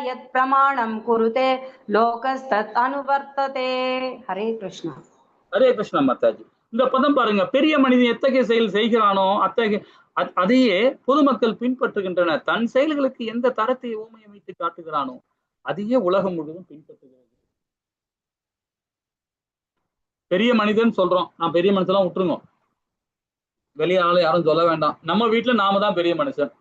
यत् प्रमाणं कुरुते लोकस्तत् अनुवर्तते। हरे कृष्ण। ஹரே கிருஷ்ணா மாதாஜி. இந்த பதம் பாருங்க, பெரிய மனிதன் எத்தகைய செயல் செய்கிறானோ அதையே பொதுமக்கள் பின்பற்றுகின்றனர். தன் செயல்களுக்கு எந்த தரத்தை ஓமையை வைத்து காட்டுகிறானோ அதையே உலகம் முழுவதும் பின்பற்றுகிறது. பெரிய மனிதன் சொல்றோம், நான் பெரிய மனுஷெல்லாம் விட்டுருங்க, வெளியே ஆளு யாரும் சொல்ல வேண்டாம். நம்ம வீட்டுல நாம தான் பெரிய மனுஷன்.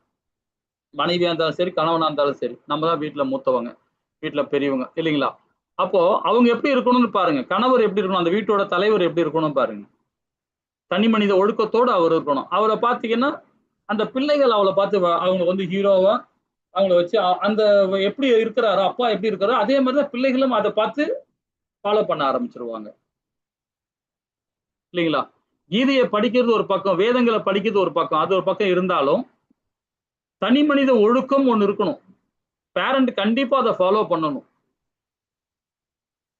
மனைவியா இருந்தாலும் சரி, கணவனா இருந்தாலும் சரி, நம்ம தான் வீட்டுல மூத்தவங்க, வீட்டுல பெரியவங்க இல்லைங்களா? அப்போ அவங்க எப்படி இருக்கணும்னு பாருங்க. கணவர் எப்படி இருக்கணும், அந்த வீட்டோட தலைவர் எப்படி இருக்கணும் பாருங்க. தனி மனித ஒழுக்கத்தோடு அவர் இருக்கணும். அவரை பார்த்தீங்கன்னா அந்த பிள்ளைகள் அவளை பார்த்து அவங்க வந்து ஹீரோவா அவங்கள வச்சு அந்த எப்படி இருக்கிறாரோ, அப்பா எப்படி இருக்கிறாரோ அதே மாதிரிதான் பிள்ளைகளும் அதை பார்த்து ஃபாலோ பண்ண ஆரம்பிச்சிருவாங்க இல்லைங்களா? கீதையை படிக்கிறது ஒரு பக்கம், வேதங்களை படிக்கிறது ஒரு பக்கம், அது ஒரு பக்கம் இருந்தாலும் தனி மனித ஒழுக்கம் ஒண்ணு இருக்கணும். பேரண்ட் கண்டிப்பா அதை ஃபாலோ பண்ணணும்.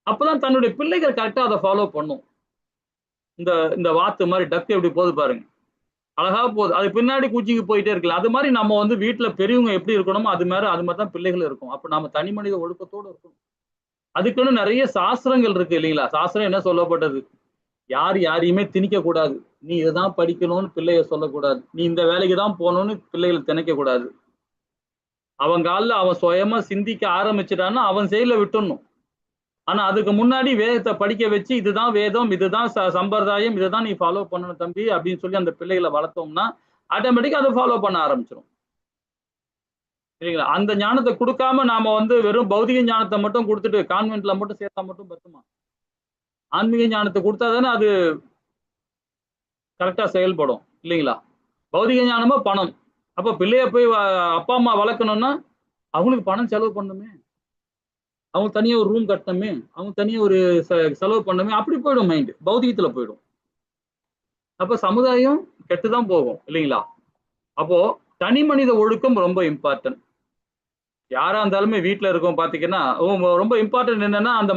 அப்பதான் தன்னுடைய பிள்ளைகள் கரெக்டா அதை ஃபாலோ பண்ணும். இந்த வாத்து மாதிரி டக்கு எப்படி போகுது பாருங்க, அழகா போகுது. அது பின்னாடி கூச்சிக்கு போயிட்டே இருக்கலாம். அது மாதிரி நம்ம வந்து வீட்டுல பெரியவங்க எப்படி இருக்கணுமோ அது மாதிரி தான் பிள்ளைகள் இருக்கும். அப்ப நம்ம தனி மனித ஒழுக்கத்தோடு இருக்கணும். அதுக்குன்னு நிறைய சாஸ்திரங்கள் இருக்கு இல்லைங்களா? சாஸ்திரம் என்ன சொல்லப்பட்டது? யாரையுமே திணிக்க கூடாது. நீ இதுதான் படிக்கணும்னு பிள்ளைய சொல்லக்கூடாது. நீ இந்த வேலைக்கு தான் போகணும்னு பிள்ளைகள் திணைக்க கூடாது. அவன் காலில் அவன் சுயமா சிந்திக்க ஆரம்பிச்சிட்டான்னா அவன் செயல விட்டுடணும். ஆனா அதுக்கு முன்னாடி வேதத்தை படிக்க வச்சு இதுதான் வேதம், இதுதான் சம்பிரதாயம், இதுதான் நீ ஃபாலோ பண்ணணும் தம்பி அப்படின்னு சொல்லி அந்த பிள்ளைகளை வளர்த்தோம்னா ஆட்டோமேட்டிக்கா அதை ஃபாலோ பண்ண ஆரம்பிச்சிடும் சரிங்களா? அந்த ஞானத்தை கொடுக்காம நாம வந்து வெறும் பௌதிக ஞானத்தை மட்டும் கொடுத்துட்டு கான்வென்ட்ல மட்டும் சேர்த்தா மட்டும் பத்துமா? ஆன்மீக ஞானத்தை கொடுத்தா தானே அது கரெக்டா செயல்படும் இல்லைங்களா? பௌதிக ஞானமா பணம். அப்ப பிள்ளைய போய் அப்பா அம்மா வளர்க்கணும்னா அவங்களுக்கு பணம் செலவு பண்ணுமே, அவங்க தனியா ஒரு ரூம் கட்டணுமே, அவங்க தனியா ஒரு செலவு பண்ணணுமே, அப்படி போயிடும் மைண்ட், பௌதிகத்துல போயிடும். அப்ப சமுதாயம் கெட்டுதான் போகும் இல்லைங்களா? அப்போ தனி மனித ஒழுக்கம் ரொம்ப இம்பார்ட்டன்ட். யாரா இருந்தாலுமே வீட்டுல இருக்கோம் பாத்தீங்கன்னா ரொம்ப இம்பார்ட்டன்ட் என்னன்னா அந்த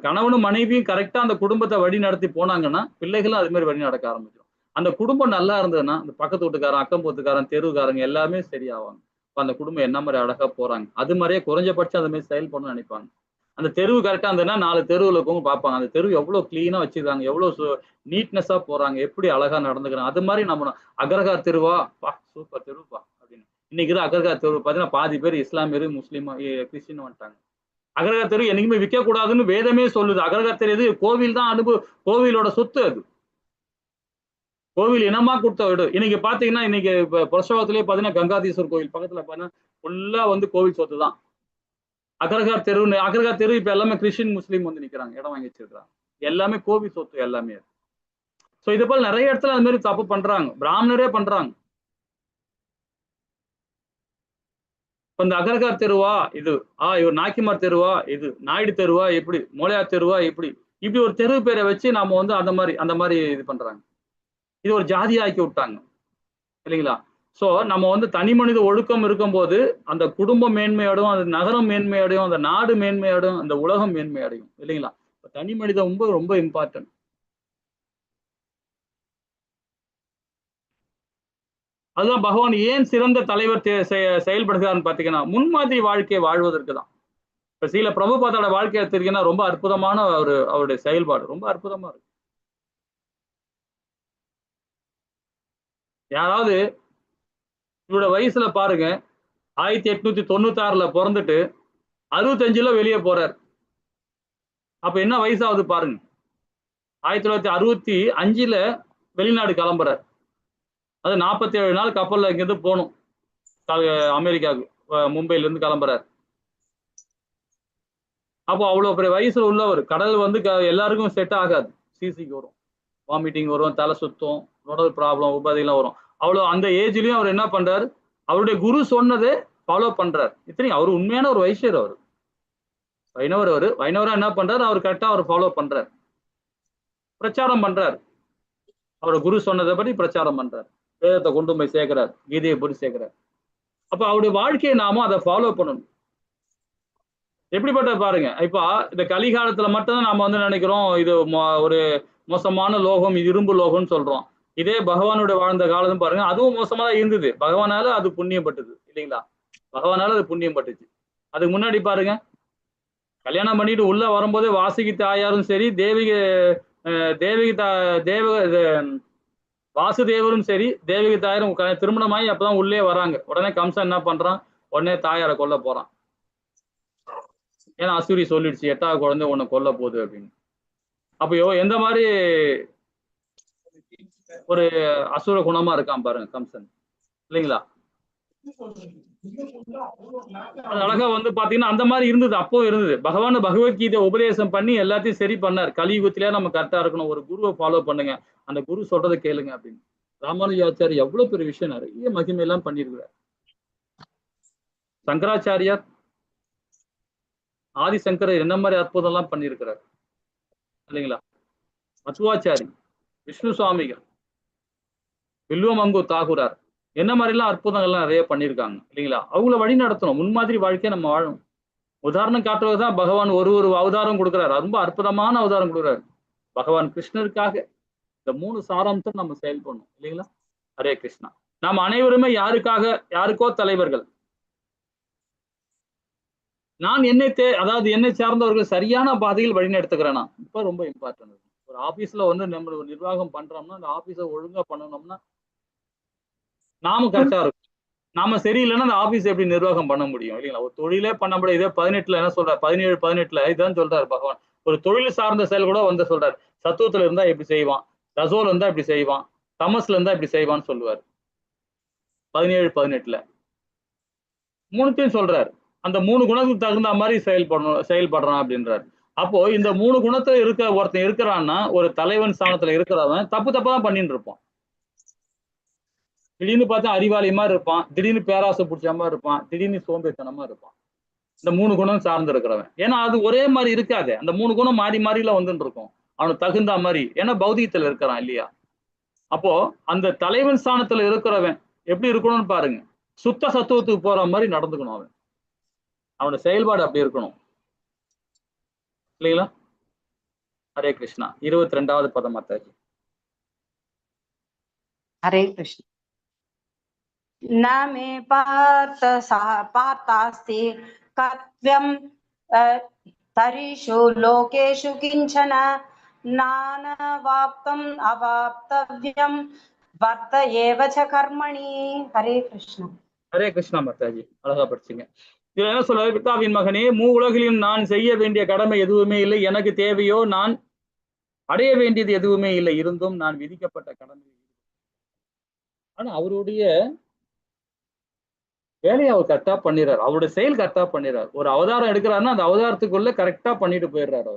கணவனும் மனைவியும் கரெக்டா அந்த குடும்பத்தை வழி நடத்தி போனாங்கன்னா பிள்ளைகளும் அது மாதிரி வழி நடக்க ஆரம்பிச்சிடும். அந்த குடும்பம் நல்லா இருந்ததுன்னா அந்த பக்கத்து வீட்டுக்காரன், அக்கம் போத்துக்காரன், தெருவுக்காரங்க எல்லாமே சரியாவாங்க. அந்த குடும்பம் என்ன மாதிரி அழகா போறாங்க, அது மாதிரியே குறைஞ்சபட்சம் அந்த மாதிரி செயல்படணும்னு நினைப்பாங்க. அந்த தெருவு கரெக்டா இருந்ததுன்னா 4 தெருவுல இருக்கவங்க பார்ப்பாங்க, அந்த தெருவு எவ்வளவு கிளீனா வச்சிருக்காங்க, எவ்வளவு நீட்னஸா போறாங்க, எப்படி அழகா நடந்துக்கிறாங்க. அது மாதிரி நம்ம அக்ரஹார் தெருவா பா சூப்பர் தெருவுப்பா அப்படின்னு. இன்னைக்குதான் அக்ரஹார் தெருவு பார்த்தீங்கன்னா பாதி பேர் இஸ்லாமியர், முஸ்லீம், கிறிஸ்டின் வந்துட்டாங்க. அக்ரஹார் தெரு என்னைக்குமே விற்க கூடாதுன்னு வேதமே சொல்லுது. அக்ரஹார் தெரு எது? கோவில் தான் கோவிலோட சொத்து. அது கோவில் இனமா கொடுத்த வீடு. இன்னைக்கு பாத்தீங்கன்னா இன்னைக்கு பிரசவத்திலேயே பாத்தீங்கன்னா கங்காதீஸ்வரர் கோவில் பக்கத்துல பாத்தீங்கன்னா ஃபுல்லா வந்து கோவில் சொத்து தான். அக்ரஹார் தெரு இப்ப எல்லாமே கிறிஸ்டின், முஸ்லீம் வந்து நிக்கிறாங்க, இடம் வாங்கி வச்சிருக்காங்க. எல்லாமே கோவில் சொத்து எல்லாமே. சோ இது போல நிறைய இடத்துல அது மாதிரி தப்பு பண்றாங்க, பிராமணரே பண்றாங்க. இந்த அக்ரஹார் தெருவா இது, இவர் நாக்கிமார் தெருவா இது, நாயுடு தெருவா எப்படி, மோலையார் தெருவா இப்படி ஒரு தெரு பேரை வச்சு நாம வந்து அந்த மாதிரி இது பண்றாங்க. இது ஒரு ஜாதியா ஆக்கி விட்டாங்க இல்லைங்களா? சோ நம்ம வந்து தனி மனித ஒழுக்கம் இருக்கும்போது அந்த குடும்பம் மேன்மையடையும், அந்த நகரம் மேன்மையடையும், அந்த நாடு மேன்மையடையும், அந்த உலகம் மேன்மையடையும் இல்லைங்களா? தனி மனிதம் ரொம்ப ரொம்ப இம்பார்ட்டன்ட். அதுதான் பகவான் ஏன் சிறந்த தலைவர் செயல்படுகிறார்னு பாத்தீங்கன்னா முன்மாதிரி வாழ்க்கையை வாழ்வதற்கு தான். இப்ப சீல பிரபுபாதோட வாழ்க்கையை எடுத்திருக்கீங்கன்னா ரொம்ப அற்புதமான அவருடைய செயல்பாடு ரொம்ப அற்புதமா இருக்கு. யாராவது இவரோட வயசுல பாருங்க, 1896ல பிறந்துட்டு 65ல வெளியே போறார். அப்ப என்ன வயசாவது பாருங்க. 1965ல வெளிநாடு கிளம்புறார். அது 47 நாள் கப்பல்ல இங்கிருந்து போகணும் அமெரிக்காவுக்கு, மும்பைல இருந்து கிளம்புறார். அப்போ அவ்வளவு பெரிய வயசுல உள்ளவர், கடல் வந்து எல்லாருக்கும் செட் ஆகாது. சிசிக்கு வரும், வாமிட்டிங் வரும், தலை சுத்தம், உடல் ப்ராப்ளம், உபாதைலாம் வரும். அவ்வளோ அந்த ஏஜ்லயும் அவர் என்ன பண்றாரு, அவருடைய குரு சொன்னதை ஃபாலோ பண்றாரு. இத்தனையும் அவர் உண்மையான ஒரு வைஷ்யர், அவர் வைணவரா என்ன பண்றாரு, அவர் கரெக்டா அவர் ஃபாலோ பண்றாரு, பிரச்சாரம் பண்றாரு, அவர் குரு சொன்னதை படி பிரச்சாரம் பண்றாரு, வேதத்தை கொண்டு போய் சேர்க்கிறார், கீதையை போய் சேர்க்கிறார். அப்ப அவருடைய வாழ்க்கையை நாமும் அதை ஃபாலோ பண்ணணும். எப்படிப்பட்ட பாருங்க, இப்ப இந்த கலிகாலத்துல மட்டும்தான் நாம வந்து நினைக்கிறோம் இது ஒரு மோசமான லோகம், இது இரும்பு லோகம்னு சொல்றோம். இதே பகவானோட வாழ்ந்த காலம் பாருங்க, அதுவும் மோசமா தான் இருந்தது. பகவானால அது புண்ணியம் பட்டுது இல்லைங்களா, பகவானால அது புண்ணியம் பட்டுச்சு. அதுக்கு முன்னாடி பாருங்க, கல்யாணம் பண்ணிட்டு உள்ள வரும்போதே வாசுகி தாயாரும் சரி, வாசுதேவரும் சரி, தேவகி தாயாரும் திருமணமாகி அப்பதான் உள்ளே வராங்க. உடனே கம்சன் என்ன பண்றான், உடனே தாயாரை கொல்ல போறான். ஏன்னா அசூரி சொல்லிடுச்சு, 8வது குழந்தை உன்னை கொல்ல போகுது அப்படின்னு. அப்போ எந்த மாதிரி ஒரு அசுர குணமா இருக்கான் பாருங்க கம்சன், இல்லைங்களா. அது அழகா வந்து பாத்தீங்கன்னா அந்த மாதிரி இருந்தது, அப்போ இருந்தது. பகவான் பகவத்கீதை உபதேசம் பண்ணி எல்லாத்தையும் சரி பண்ணார். கலியுகத்திலே நம்ம கரெக்டா இருக்கணும், ஒரு குருவை ஃபாலோ பண்ணுங்க, அந்த குரு சொல்றதை கேளுங்க அப்படின்னு. ராமானுஜாச்சாரி எவ்வளவு பெரிய விஷயம், நிறைய மகிமை எல்லாம் பண்ணியிருக்கிறார். சங்கராச்சாரியார், ஆதிசங்கரர் என்ன மாதிரி அற்புதம் எல்லாம் பண்ணியிருக்கிறார் இல்லைங்களா. மச்சுவாச்சாரி, விஷ்ணு சுவாமிகள், வில்வமங்கு தாகூரார் என்ன மாதிரிலாம் அற்புதங்கள்லாம் நிறைய பண்ணியிருக்காங்க இல்லைங்களா. அவங்கள வழி நடத்தணும், முன்மாதிரி வாழ்க்கையை நம்ம வாழணும். உதாரணம் காட்டுவதுதான் பகவான் ஒரு அவதாரம் கொடுக்குறாரு, ரொம்ப அற்புதமான அவதாரம் கொடுக்குறாரு. பகவான் கிருஷ்ணருக்காக இந்த 3 சாராம்சம் நம்ம செயல்படணும் இல்லைங்களா. ஹரே கிருஷ்ணா. நாம் அனைவருமே யாருக்கோ தலைவர்கள். நான் அதாவது என்னை சார்ந்தவர்கள் சரியான பாதையில் வழிநடத்துகிறேன்னா இப்ப ரொம்ப இம்பார்ட்டன்ட். ஒரு ஆபீஸ்ல வந்து நம்ம ஒரு நிர்வாகம் பண்றோம்னா அந்த ஆபீஸை ஒழுங்கா பண்ணணும்னா நாம கரெக்டா இருக்கும். நாம சரியில்லைன்னா அந்த ஆபீஸ் எப்படி நிர்வாகம் பண்ண முடியும் இல்லைங்களா. ஒரு தொழிலே பண்ண முடியாது. இதே 18 என்ன சொல்றாரு, 17-18 இதான் சொல்றாரு பகவான். ஒரு தொழில் சார்ந்த செயல் கூட வந்து சொல்றாரு, சத்துவத்துல இருந்தா எப்படி செய்வான், ரசோல இருந்தா இப்படி செய்வான், தமஸ்ல இருந்தா இப்படி செய்வான்னு சொல்லுவார். 17-18 மூணுத்தையும் சொல்றாரு. அந்த 3 குணத்துக்கு தகுந்த மாதிரி செயல்படுறான் அப்படின்றாரு. அப்போ இந்த 3 குணத்துல ஒருத்தன் இருக்கிறான்னா, ஒரு தலைவன் ஸ்தானத்துல இருக்கிறவன் தப்பா தான் பண்ணிட்டு இருப்பான். திடீர்னு பார்த்தா அறிவாளி மாதிரி இருப்பான், திடீர்னு பேராசை பிடிச்ச மாதிரி இருப்பான், திடீர்னு சோம்பேறித்தனமா இருப்பான். இந்த 3 குணம் சார்ந்து இருக்கிறவன். ஏன்னா அது ஒரே மாதிரி இருக்காது, அந்த 3 குணம் மாறில வந்துட்டு இருக்கும் அவனுக்கு தகுந்த மாதிரி. ஏன்னா பௌதிகத்துல இருக்கிறான் இல்லையா. அப்போ அந்த தலைவன் ஸ்தானத்துல இருக்கிறவன் எப்படி இருக்கணும்னு பாருங்க, சுத்த சத்துவத்துக்கு போற மாதிரி நடந்துக்கணும். அவனோட செயல்பாடு அப்படி இருக்கணும் இல்லைங்களா. ஹரே கிருஷ்ணா. 22வது பதம் மாதாஜி. ஹரே கிருஷ்ணா. நமே பார்த்தாஸ்தி கத்வம் தரிஷு லோகேஷு கிஞ்சன நானவாப்தம் அவாப்தவ்யம் வர்த்த ஏவச கர்மணி. ஹரே கிருஷ்ணா. ஹரே கிருஷ்ணா மாதாஜி, அழகா படிச்சீங்க. இதுல என்ன சொல்றாரு, பிதாவின் மகனே, உலகிலும் நான் செய்ய வேண்டிய கடமை எதுவுமே இல்லை, எனக்கு தேவையோ நான் அடைய வேண்டியது எதுவுமே இல்லை, இருந்தும் நான் விதிக்கப்பட்ட கடமை. ஆனா அவருடைய வேலையை அவர் கரெக்டா பண்ணிடுறாரு, அவருடைய செயல் கரெக்டா பண்ணிடுறாரு. ஒரு அவதாரம் எடுக்கிறாருன்னா அந்த அவதாரத்துக்குள்ள கரெக்டா பண்ணிட்டு போயிடுறாரு.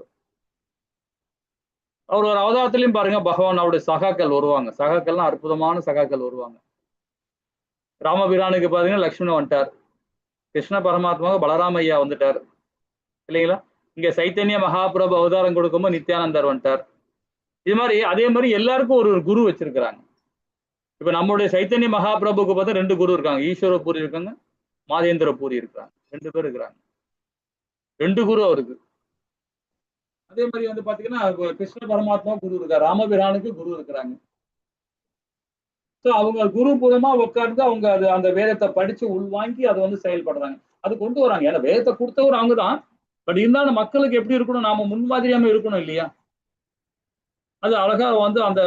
அவர் ஒரு அவதாரத்திலையும் பாருங்க, பகவான் அவருடைய சகாக்கள் வருவாங்க, சகாக்கள்லாம் அற்புதமான சகாக்கள் வருவாங்க. ராமபிரானுக்கு பாத்தீங்கன்னா லக்ஷ்மணன் வந்துட்டார், கிருஷ்ண பரமாத்மாவுக்கு பலராம ஐயா வந்துட்டார் இல்லைங்களா. இங்க சைத்தன்ய மகாபிரபு அவதாரம் கொடுக்கும்போது நித்யானந்தர் வந்துட்டார். இது மாதிரி அதே மாதிரி எல்லாருக்கும் ஒரு குரு வச்சிருக்கிறாங்க. இப்ப நம்மளுடைய சைத்தன்ய மகாபிரபுக்கு பார்த்தா 2 குரு இருக்காங்க, ஈஸ்வர பூரி இருக்காங்க, மாதேந்திர பூரி இருக்கிறாங்க, 2 பேர் இருக்கிறாங்க, 2 குரு அவருக்கு. அதே மாதிரி வந்து பாத்தீங்கன்னா கிருஷ்ண பரமாத்மா குரு இருக்காரு, ராமபிரானுக்கு குரு இருக்கிறாங்க. அவங்க குரு பூர்வமா உட்கார்ந்து அவங்க அந்த வேதத்தை படிச்சு உள்வாங்கி அதை வந்து செயல்படுறாங்க, அது கொண்டு வராங்க. ஏன்னா வேதத்தை கொடுத்தவர் அவங்கதான், பட் இருந்தாலும் மக்களுக்கு எப்படி இருக்கணும், நாம முன்மாதிரியாம இருக்கணும் இல்லையா. அது அழகா வந்து அந்த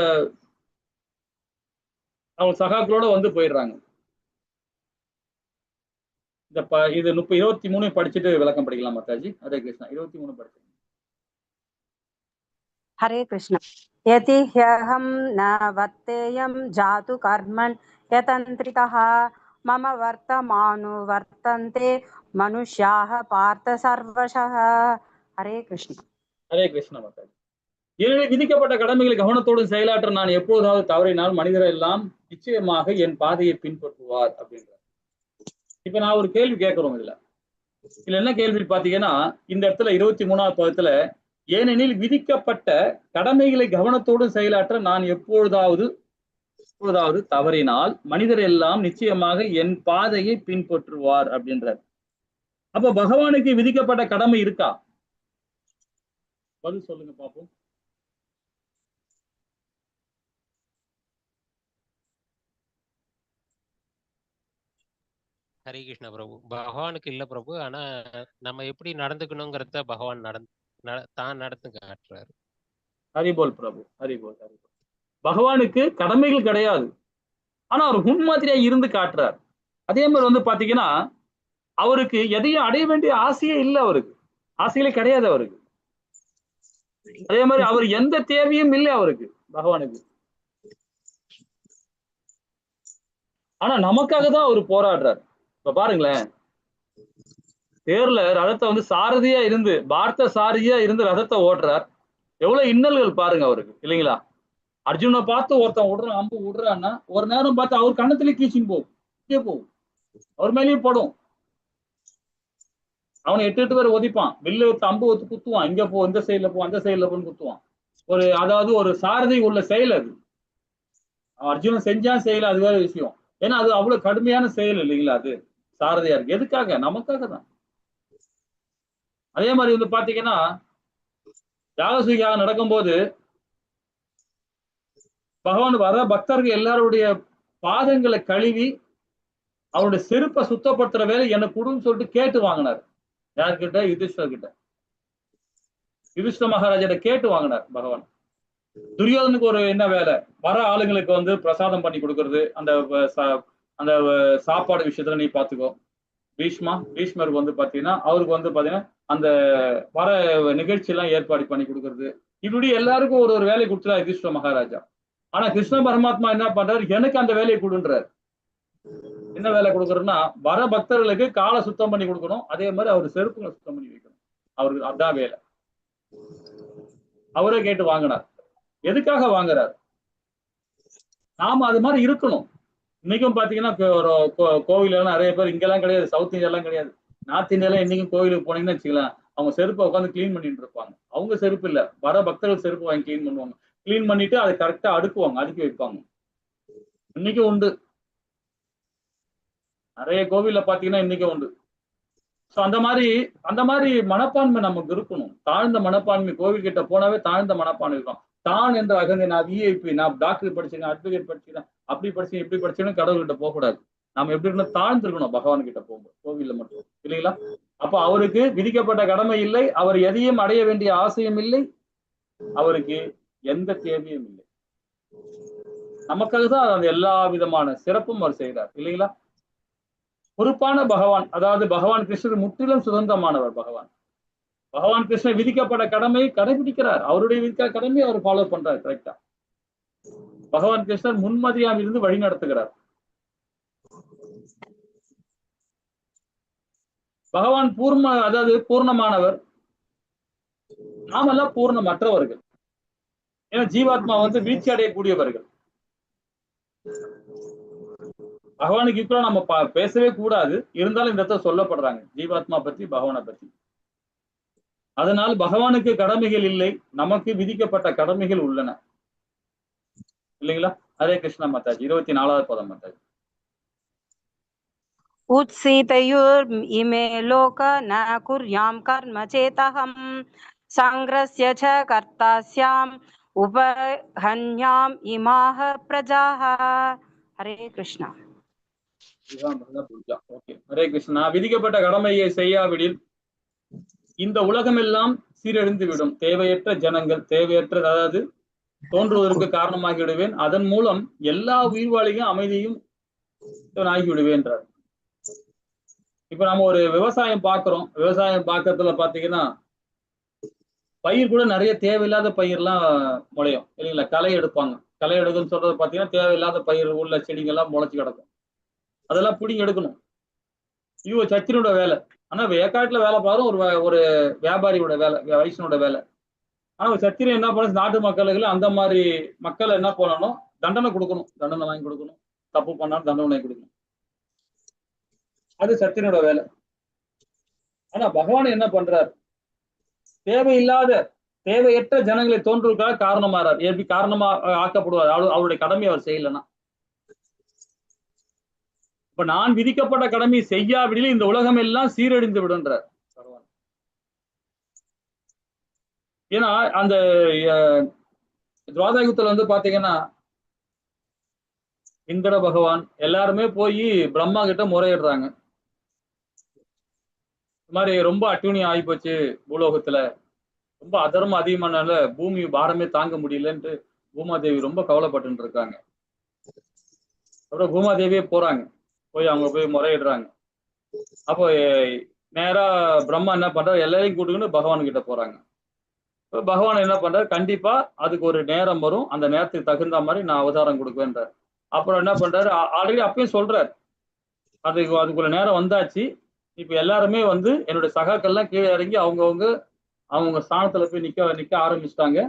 அவங்க சகாக்களோட வந்து போயிடுறாங்க. இது 23 படிச்சுட்டு விளக்கம் படிக்கலாம் மாதாஜி. ஹரே கிருஷ்ணா. 23 படிச்சு. ஹரே கிருஷ்ணா. யதி ஹ்யஹம் ந வர்த்தேயம் ஜாது கர்மன் யதந்திரிதः மம வர்த்தமானு வர்த்தந்தே மனுஷ்யாः பார்த்த சர்வசः. ஹரே கிருஷ்ணா. ஹரே கிருஷ்ணா மாதாஜி. ஏனெனில் விதிக்கப்பட்ட கடமைகளை கவனத்தோடு செயலாற்ற நான் எப்போதாவது தவறினால் மனிதர் எல்லாம் நிச்சயமாக என் பாதையை பின்பற்றுவார் அப்படின்றார். இப்ப நான் ஒரு கேள்வி கேட்கிறோம் இதுல என்ன கேள்வி பாத்தீங்கன்னா, இந்த இடத்துல 23வது பதத்துல ஏனெனில் விதிக்கப்பட்ட கடமைகளை கவனத்தோடு செயலாற்ற நான் எப்பொழுதாவது தவறினால் மனிதர் எல்லாம் நிச்சயமாக என் பாதையை பின்பற்றுவார் அப்படின்றார். அப்ப பகவானுக்கு விதிக்கப்பட்ட கடமை இருக்கா? பதில் சொல்லுங்க பாப்போம். ஹரே கிருஷ்ண பிரபு. பகவானுக்கு இல்ல பிரபு. ஆனா நம்ம எப்படி நடந்துக்கணுங்கிறத பகவான் தான் நடந்து காட்டுறாரு. ஹரிபோல் பிரபு, ஹரிபோல் ஹரிபோல். பகவானுக்கு கடமைகள் கிடையாது, ஆனா அவர் முன்மாதிரியா இருந்து காட்டுறார். அதே மாதிரி வந்து பாத்தீங்கன்னா அவருக்கு எதையும் அடைய வேண்டிய ஆசையே இல்லை, அவருக்கு ஆசைகளே கிடையாது அவருக்கு. அதே மாதிரி அவர் எந்த தேவையும் இல்லை அவருக்கு, பகவானுக்கு. ஆனா நமக்காக தான் அவர் போராடுறார். இப்ப பாருங்களேன், தேர்ல ரதத்தை வந்து சாரதியா இருந்து, பார்த்த சாரதியா இருந்து ரதத்தை ஓட்டுறார். எவ்வளவு இன்னல்கள் பாருங்க அவருக்கு, இல்லைங்களா? அர்ஜுனை பார்த்து ஒருத்தன் விடுறான், அம்பு விடுறான்னா ஒரு நேரம் பார்த்து அவர் கண்ணத்துல கீச்சின்னு போகும், இங்கே போகும், அவர் மேலேயும் படும். அவனை 8 பேர் ஒதிப்பான், வில்லு அம்பு ஒத்து குத்துவான், இங்க போ, இந்த சைட்ல போ, அந்த சைட்ல போன்னு குத்துவான். அதாவது ஒரு சாரதி உள்ள செயல் அது. அர்ஜுனன் செஞ்சான் செயல், அது வேற விஷயம். ஏன்னா அது அவ்வளவு கடுமையான செயல் இல்லைங்களா? அது சாரதியா இருக்கு. எதுக்காக? நமக்காக தான். அதே மாதிரி வந்து பாத்தீங்கன்னா யாகசுயாக நடக்கும்போது பகவான் வர பக்தர்கள் எல்லாருடைய பாதங்களை கழுவி அவருடைய செருப்பை சுத்தப்படுத்துற வேலை எனக்கு கொடுன்னு சொல்லிட்டு கேட்டு வாங்கினார். யார்கிட்ட? யுதிஷ்டர் கிட்ட. யுதிஷ்ட மகாராஜா கேட்டு வாங்கினார் பகவான். துரியோதனுக்கு ஒரு என்ன வேலை? வர ஆளுங்களுக்கு வந்து பிரசாதம் பண்ணி கொடுக்கறது, அந்த சாப்பாடு விஷயத்துல நீ பாத்துக்கோ. பீஷ்மருக்கு வந்து பாத்தீங்கன்னா அவருக்கு வந்து பாத்தீங்கன்னா அந்த வர நிகழ்ச்சி எல்லாம் ஏற்பாடு பண்ணி கொடுக்கறது, இப்படி எல்லாருக்கும் ஒரு வேலை கொடுத்துறாரு யுதிஷ்ட மகாராஜா. ஆனா கிருஷ்ண பரமாத்மா என்ன பண்றாரு? எனக்கு அந்த வேலையை கொடுன்றாரு. என்ன வேலை கொடுக்குறோம்னா, வர பக்தர்களுக்கு காலை சுத்தம் பண்ணி கொடுக்கணும், அதே மாதிரி அவர் செருப்புகளை சுத்தம் பண்ணி வைக்கணும். அவருக்கு அதான் வேலை. அவரே கேட்டு வாங்கினார். எதுக்காக வாங்குறாரு? நாம அது மாதிரி இருக்கணும். இன்னைக்கும் பாத்தீங்கன்னா கோவில் எல்லாம் நிறைய பேர் இங்கெல்லாம் கிடையாது, சவுத் இந்தியாலாம் கிடையாது, நார்த் இந்தியாலாம் இன்னைக்கும் கோவிலுக்கு போனீங்கன்னு வச்சுக்கலாம், அவங்க செருப்பை உட்காந்து கிளீன் பண்ணிட்டு இருப்பாங்க. அவங்க செருப்பு இல்ல, வர பக்தர்கள் செருப்பு வாங்கி கிளீன் பண்ணுவாங்க. கிளீன் பண்ணிட்டு அதை கரெக்டா அடுக்கி வைப்பாங்க. இன்னைக்கும் உண்டு, நிறைய கோவில்ல பாத்தீங்கன்னா இன்னைக்கும் உண்டு. சோ அந்த மாதிரி மனப்பான்மை நமக்கு இருக்கணும். தாழ்ந்த மனப்பான்மை. கோவில் கிட்ட போனாவே தாழ்ந்த மனப்பான்மை இருக்கும். தான் என்ற அகந்தை, நான் விஐபி, நான் டாக்டர் படிச்சிருக்கேன், அட்வொகேட் படிச்சிருக்கேன், அப்படி படிச்சேன் இப்படி படிச்சேன்னு கடவுள்கிட்ட போக கூடாது. நம்ம எப்படி இருக்கணும்? தாழ்ந்திருக்கணும் பகவான் கிட்ட போகும்போது, கோவில்ல மட்டும், இல்லைங்களா? அப்ப அவருக்கு விதிக்கப்பட்ட கடமை இல்லை, அவர் எதையும் அடைய வேண்டிய ஆசையும் இல்லை, அவருக்கு எந்த தேவையும் இல்லை. நமக்காக தான் அந்த எல்லா விதமான சிறப்பும் அவர் செய்கிறார், இல்லைங்களா? பொறுப்பான பகவான், அதாவது பகவான் கிருஷ்ணர் முற்றிலும் சுதந்திரமானவர். பகவான் கிருஷ்ணர் விதிக்கப்பட்ட கடமையை கடைபிடிக்கிறார். அவருடைய விதிக்க கடமையை அவர் ஃபாலோ பண்றாரு கரெக்டா. பகவான் கிருஷ்ணர் முன்மதியாம் இருந்து வழி நடத்துகிறார். பகவான் பூர்ணமானவர், நாமெல்லாம் பூர்ணமற்றவர்கள். ஏன்னா ஜீவாத்மா வந்து வீழ்ச்சி அடையக்கூடியவர்கள். பகவானுக்கு இப்போ நம்ம பேசவே கூடாது, இருந்தாலும் இந்த இடத்துல சொல்லப்படுறாங்க ஜீவாத்மா பத்தி, பகவானை பத்தி. அதனால் பகவானுக்கு கடமைகள் இல்லை, நமக்கு விதிக்கப்பட்ட கடமைகள் உள்ளன, இல்லைங்களா? ஹரே கிருஷ்ணா மாதாஜி. 24வது பதம் மாதாஜி. உத்சீதயுர் இமே லோக ந குர்யாம் கர்ம சேதஹம் சங்கிரஸ்ய ச கர்த்தாஸ்யாம் உபஹன்யாம் இமாஹ பிரஜாஹ. ஹரே கிருஷ்ணா. ஹரே கிருஷ்ணா. விதிக்கப்பட்ட கடமையை செய்யாவிடில் இந்த உலகம் எல்லாம் சீரழிந்து விடும். தேவையற்ற ஜனங்கள், அதாவது தோன்றுவதற்கு காரணமாகி விடுவேன். அதன் மூலம் எல்லா உயிர்வாளியும் அமைதியும் ஆகிவிடுவேன்றார். இப்ப நம்ம ஒரு விவசாயம் பார்க்கிறோம். விவசாயம் பார்க்கறதுல பாத்தீங்கன்னா பயிர் கூட நிறைய தேவையில்லாத பயிர்லாம் முளையும், இல்லைங்களா? களை எடுப்பாங்க. களை எடுக்குன்னு சொல்றது பாத்தீங்கன்னா தேவையில்லாத பயிர் உள்ள செடிங்கெல்லாம் முளைச்சு கிடக்கும். அதெல்லாம் பிடிங்கி எடுக்கணும். இது ஒரு சத்தினோட வேலை. ஆனா வேக்காட்டுல வேலை பாரு ஒரு வியாபாரியோட வேலை, வைஷ்ணோட வேலை. ஆனா ஒரு சத்திரியன் என்ன பண்ண, நாட்டு மக்களுக்கு அந்த மாதிரி மக்களை என்ன பண்ணணும், தண்டனை கொடுக்கணும், தண்டனை வாங்கி கொடுக்கணும், தப்பு பண்ணாலும் தண்டனை வாங்கி கொடுக்கணும். அது சத்திரியனோட வேலை. ஆனா பகவான் என்ன பண்றார், தேவையற்ற ஜனங்களை தோன்றுவதற்காக காரணமாறார். எப்படி காரணமா ஆக்கப்படுவார், அவருடைய கடமையை அவர் செய்யலன்னா. இப்ப நான் விதிக்கப்பட்ட கடமையை செய்யாவிடில் இந்த உலகம் எல்லாம் சீரழிந்து விடுன்றார் பகவான். ஏன்னா அந்த துவாதயுகத்துல வந்து பாத்தீங்கன்னா இந்திர பகவான் எல்லாருமே போய் பிரம்மா கிட்ட முறையிடுறாங்க. இந்த மாதிரி ரொம்ப அட்டூழியம் ஆகி போச்சு பூலோகத்துல, ரொம்ப அதர்மம் அதிகமானால பூமி பாரமே தாங்க முடியலன்ட்டு பூமாதேவி ரொம்ப கவலைப்பட்டு இருக்காங்க. அப்புறம் பூமாதேவியே போறாங்க, போய் அவங்க போய் முறையிடுறாங்க. அப்போ நேரா பிரம்மா என்ன பண்றாரு, எல்லாரையும் கூட்டுக்கிட்டு பகவான் கிட்ட போறாங்க. பகவான் என்ன பண்றாரு, கண்டிப்பா அதுக்கு ஒரு நேரம் வரும், அந்த நேரத்துக்கு தகுந்த மாதிரி நான் அவதாரம் கொடுக்குவேன்றார். அப்புறம் என்ன பண்றாரு, ஆல்ரெடி அப்பயும் சொல்றாரு, அதுக்குள்ள நேரம் வந்தாச்சு, இப்ப எல்லாருமே வந்து என்னுடைய சகாக்கள்லாம் கீழே இறங்கி அவங்க ஸ்தானத்துல போய் நிக்க ஆரம்பிச்சிட்டாங்க,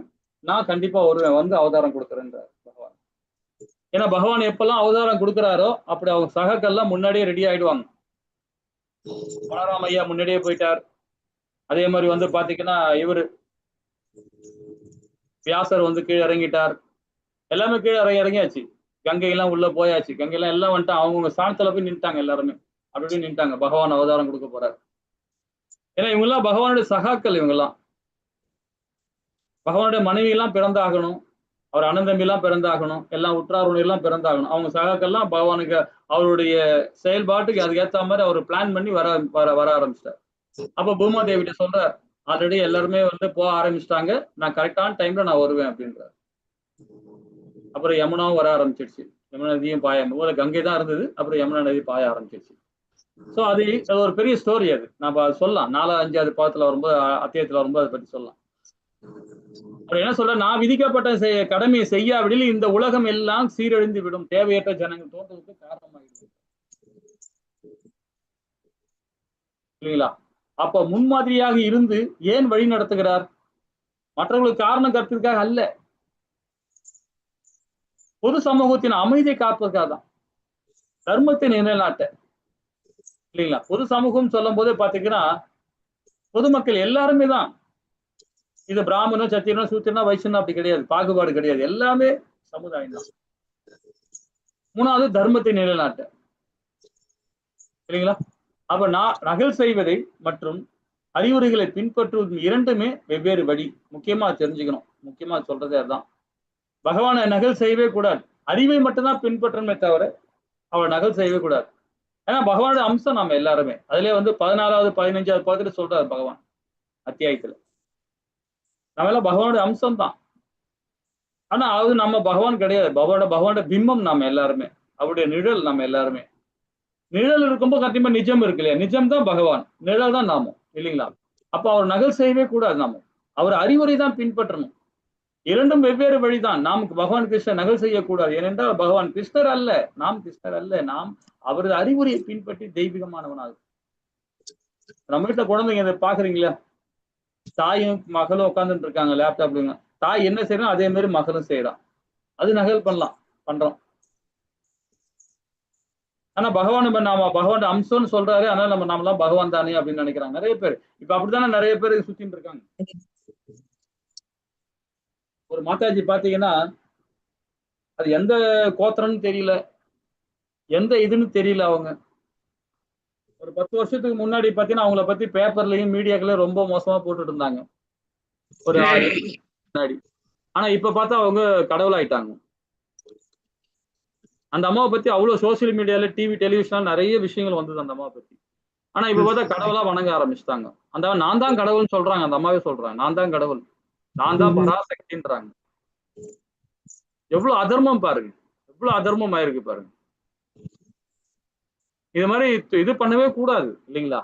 நான் கண்டிப்பா வருவேன், வந்து அவதாரம் கொடுக்குறேன்றார் பகவான். ஏன்னா பகவான் எப்பெல்லாம் அவதாரம் கொடுக்குறாரோ அப்படி அவங்க சகாக்கள்லாம் முன்னாடியே ரெடி ஆயிடுவாங்க. பலராம ஐயா முன்னாடியே போயிட்டார். அதே மாதிரி வந்து பாத்தீங்கன்னா இவரு வியாசர் வந்து கீழே இறங்கிட்டார். எல்லாமே கீழே இறங்கியாச்சு, கங்கை எல்லாம் உள்ள போயாச்சு, கங்கை எல்லாம் வந்துட்டு அவங்கவுங்க ஸ்தானத்துல போய் நின்ட்டாங்க, எல்லாருமே அப்படி நின்ட்டாங்க. பகவான் அவதாரம் கொடுக்க போறாரு. ஏன்னா இவங்க எல்லாம் பகவானுடைய சகாக்கள், இவங்க எல்லாம் பகவானுடைய மனைவி எல்லாம் பிறந்தாகணும், அவர் அனந்தம்பி எல்லாம் பிறந்தாகணும், எல்லாம் உற்றாருடைய எல்லாம் பிறந்தாகணும். அவங்க சகாக்கள்லாம் பகவானுக்கு அவருடைய செயல்பாட்டுக்கு அதுக்கு ஏத்த மாதிரி அவர் பிளான் பண்ணி வர ஆரம்பிச்சிட்டார். அப்ப பூமாதேவிட்ட சொல்றார், ஆல்ரெடி எல்லாருமே வந்து போக ஆரம்பிச்சிட்டாங்க, நான் கரெக்டான டைம்ல நான் வருவேன் அப்படின்றார். அப்புறம் யமுனாவும் வர ஆரம்பிச்சிருச்சு, யமுனா நதியும் பாய, முதல்ல கங்கை தான் இருந்தது, அப்புறம் யமுனா நதி பாய ஆரம்பிச்சிருச்சு. சோ அது ஒரு பெரிய ஸ்டோரி, அது நம்ம சொல்லலாம் 4, 5 பாகத்துல வரும்போது, அத்தியாயத்துல வரும்போது அதை பத்தி சொல்லலாம். அவர் என்ன சொல்ற, நான் விதிக்கப்பட்ட கடமையை செய்யாவிடில் இந்த உலகம் எல்லாம் சீரழிந்து விடும், தேவையற்ற ஜனங்கள் தோன்றதுக்கு காரணமாகிடுது இல்லைங்களா. அப்ப முன்மாதிரியாக இருந்து ஏன் வழி நடத்துகிறார், மற்றவர்களுக்கு காரணம் கருத்துக்காக அல்ல, பொது சமூகத்தின் அமைதியை காப்பதற்காக தான், தர்மத்தை நிலைநாட்ட இல்லைங்களா. பொது சமூகம் சொல்லும் போதே பாத்தீங்கன்னா பொதுமக்கள் எல்லாருமே தான், இது பிராமணன் சத்திரனோ சூத்திரனா வைஷ்ணவன் அப்படி கிடையாது, பாகுபாடு கிடையாது, எல்லாமே சமுதாயம் தான். மூணாவது தர்மத்தை நிலைநாட்ட இல்லைங்களா. அப்ப நகல் செய்வதை மற்றும் அறிவுரைகளை பின்பற்றுவது இரண்டுமே வெவ்வேறு வழி, முக்கியமா தெரிஞ்சுக்கணும். முக்கியமா சொல்றதே அதுதான், பகவானை நகல் செய்யவே கூடாது, அறிவை மட்டும்தான் பின்பற்றணுமே தவிர அவள் நகல் செய்யவே கூடாது. ஏன்னா பகவானுடைய அம்சம் நம்ம எல்லாருமே, அதுல வந்து 14வது 15வது பாகத்துல சொல்றாரு பகவான் அத்தியாயத்துல, நம்ம எல்லாம் பகவானுடைய அம்சம் தான். ஆனா அது நம்ம பகவான் கிடையாது, பகவானோட பிம்பம் நம்ம எல்லாருமே, அவருடைய நிழல் நம்ம எல்லாருமே. நிழல் இருக்கும்போது கண்டிப்பா நிஜம் இருக்கு இல்லையா, நிஜம் தான் பகவான், நிழல் தான் நாமும் இல்லைங்களா. அப்ப அவர் நகல் செய்யவே கூடாது, நாம அவர் அறிவுரை தான் பின்பற்றணும். இரண்டும் வெவ்வேறு வழிதான். நாம் பகவான் கிருஷ்ணர் நகல் செய்யக்கூடாது, ஏனென்றால் பகவான் கிருஷ்ணர் அல்ல, நாம் கிருஷ்ணர் அல்ல, நாம் அவரது அறிவுரையை பின்பற்றி தெய்வீகமானவனாகும். நம்ம வீட்டுல குழந்தைங்க இதை பாக்குறீங்களா, தாயும் மகளும் உட்காந்துட்டு இருக்காங்க லேப்டாப்ல, தாய் என்ன செய்யறோம் அதே மாதிரி மகளும் செய்யறான், அது நகல் பண்றோம். ஆனா பகவான் நாம பகவான் அம்சம்னு சொல்றாரு, அதனால நாமெல்லாம் பகவான் தானே அப்படின்னு நினைக்கிறாங்க நிறைய பேர். இப்ப அப்படித்தானே நிறைய பேர் சுத்தின்னு இருக்காங்க. ஒரு மாதாஜி பாத்தீங்கன்னா அது எந்த கோத்திரம்னு தெரியல, எந்த இதுன்னு தெரியல. அவங்க ஒரு 10 வருஷத்துக்கு முன்னாடி பாத்தீங்கன்னா அவங்கள பத்தி பேப்பர்லயும் மீடியாக்களையும் ரொம்ப மோசமா போட்டுட்டு இருந்தாங்க ஒரு 6 முன்னாடி. ஆனா இப்ப பார்த்தா அவங்க கடவுளாயிட்டாங்க. அந்த அம்மாவை பத்தி அவ்வளவு சோசியல் மீடியால, டிவி, டெலிவிஷன் நிறைய விஷயங்கள் வந்தது அந்த அம்மாவை பத்தி. ஆனா இப்ப பார்த்தா கடவுளா வணங்க ஆரம்பிச்சுட்டாங்க. அந்த நான் தான் கடவுள்னு சொல்றாங்க, அந்த அம்மாவே சொல்றாங்க நான் தான் கடவுள், நான் தான் பராசக்தின்றாங்க. எவ்வளவு அதர்மம் பாருங்க, எவ்வளவு அதர்மம் ஆயிருக்கு பாருங்க. இது மாதிரி இது பண்ணவே கூடாது இல்லைங்களா.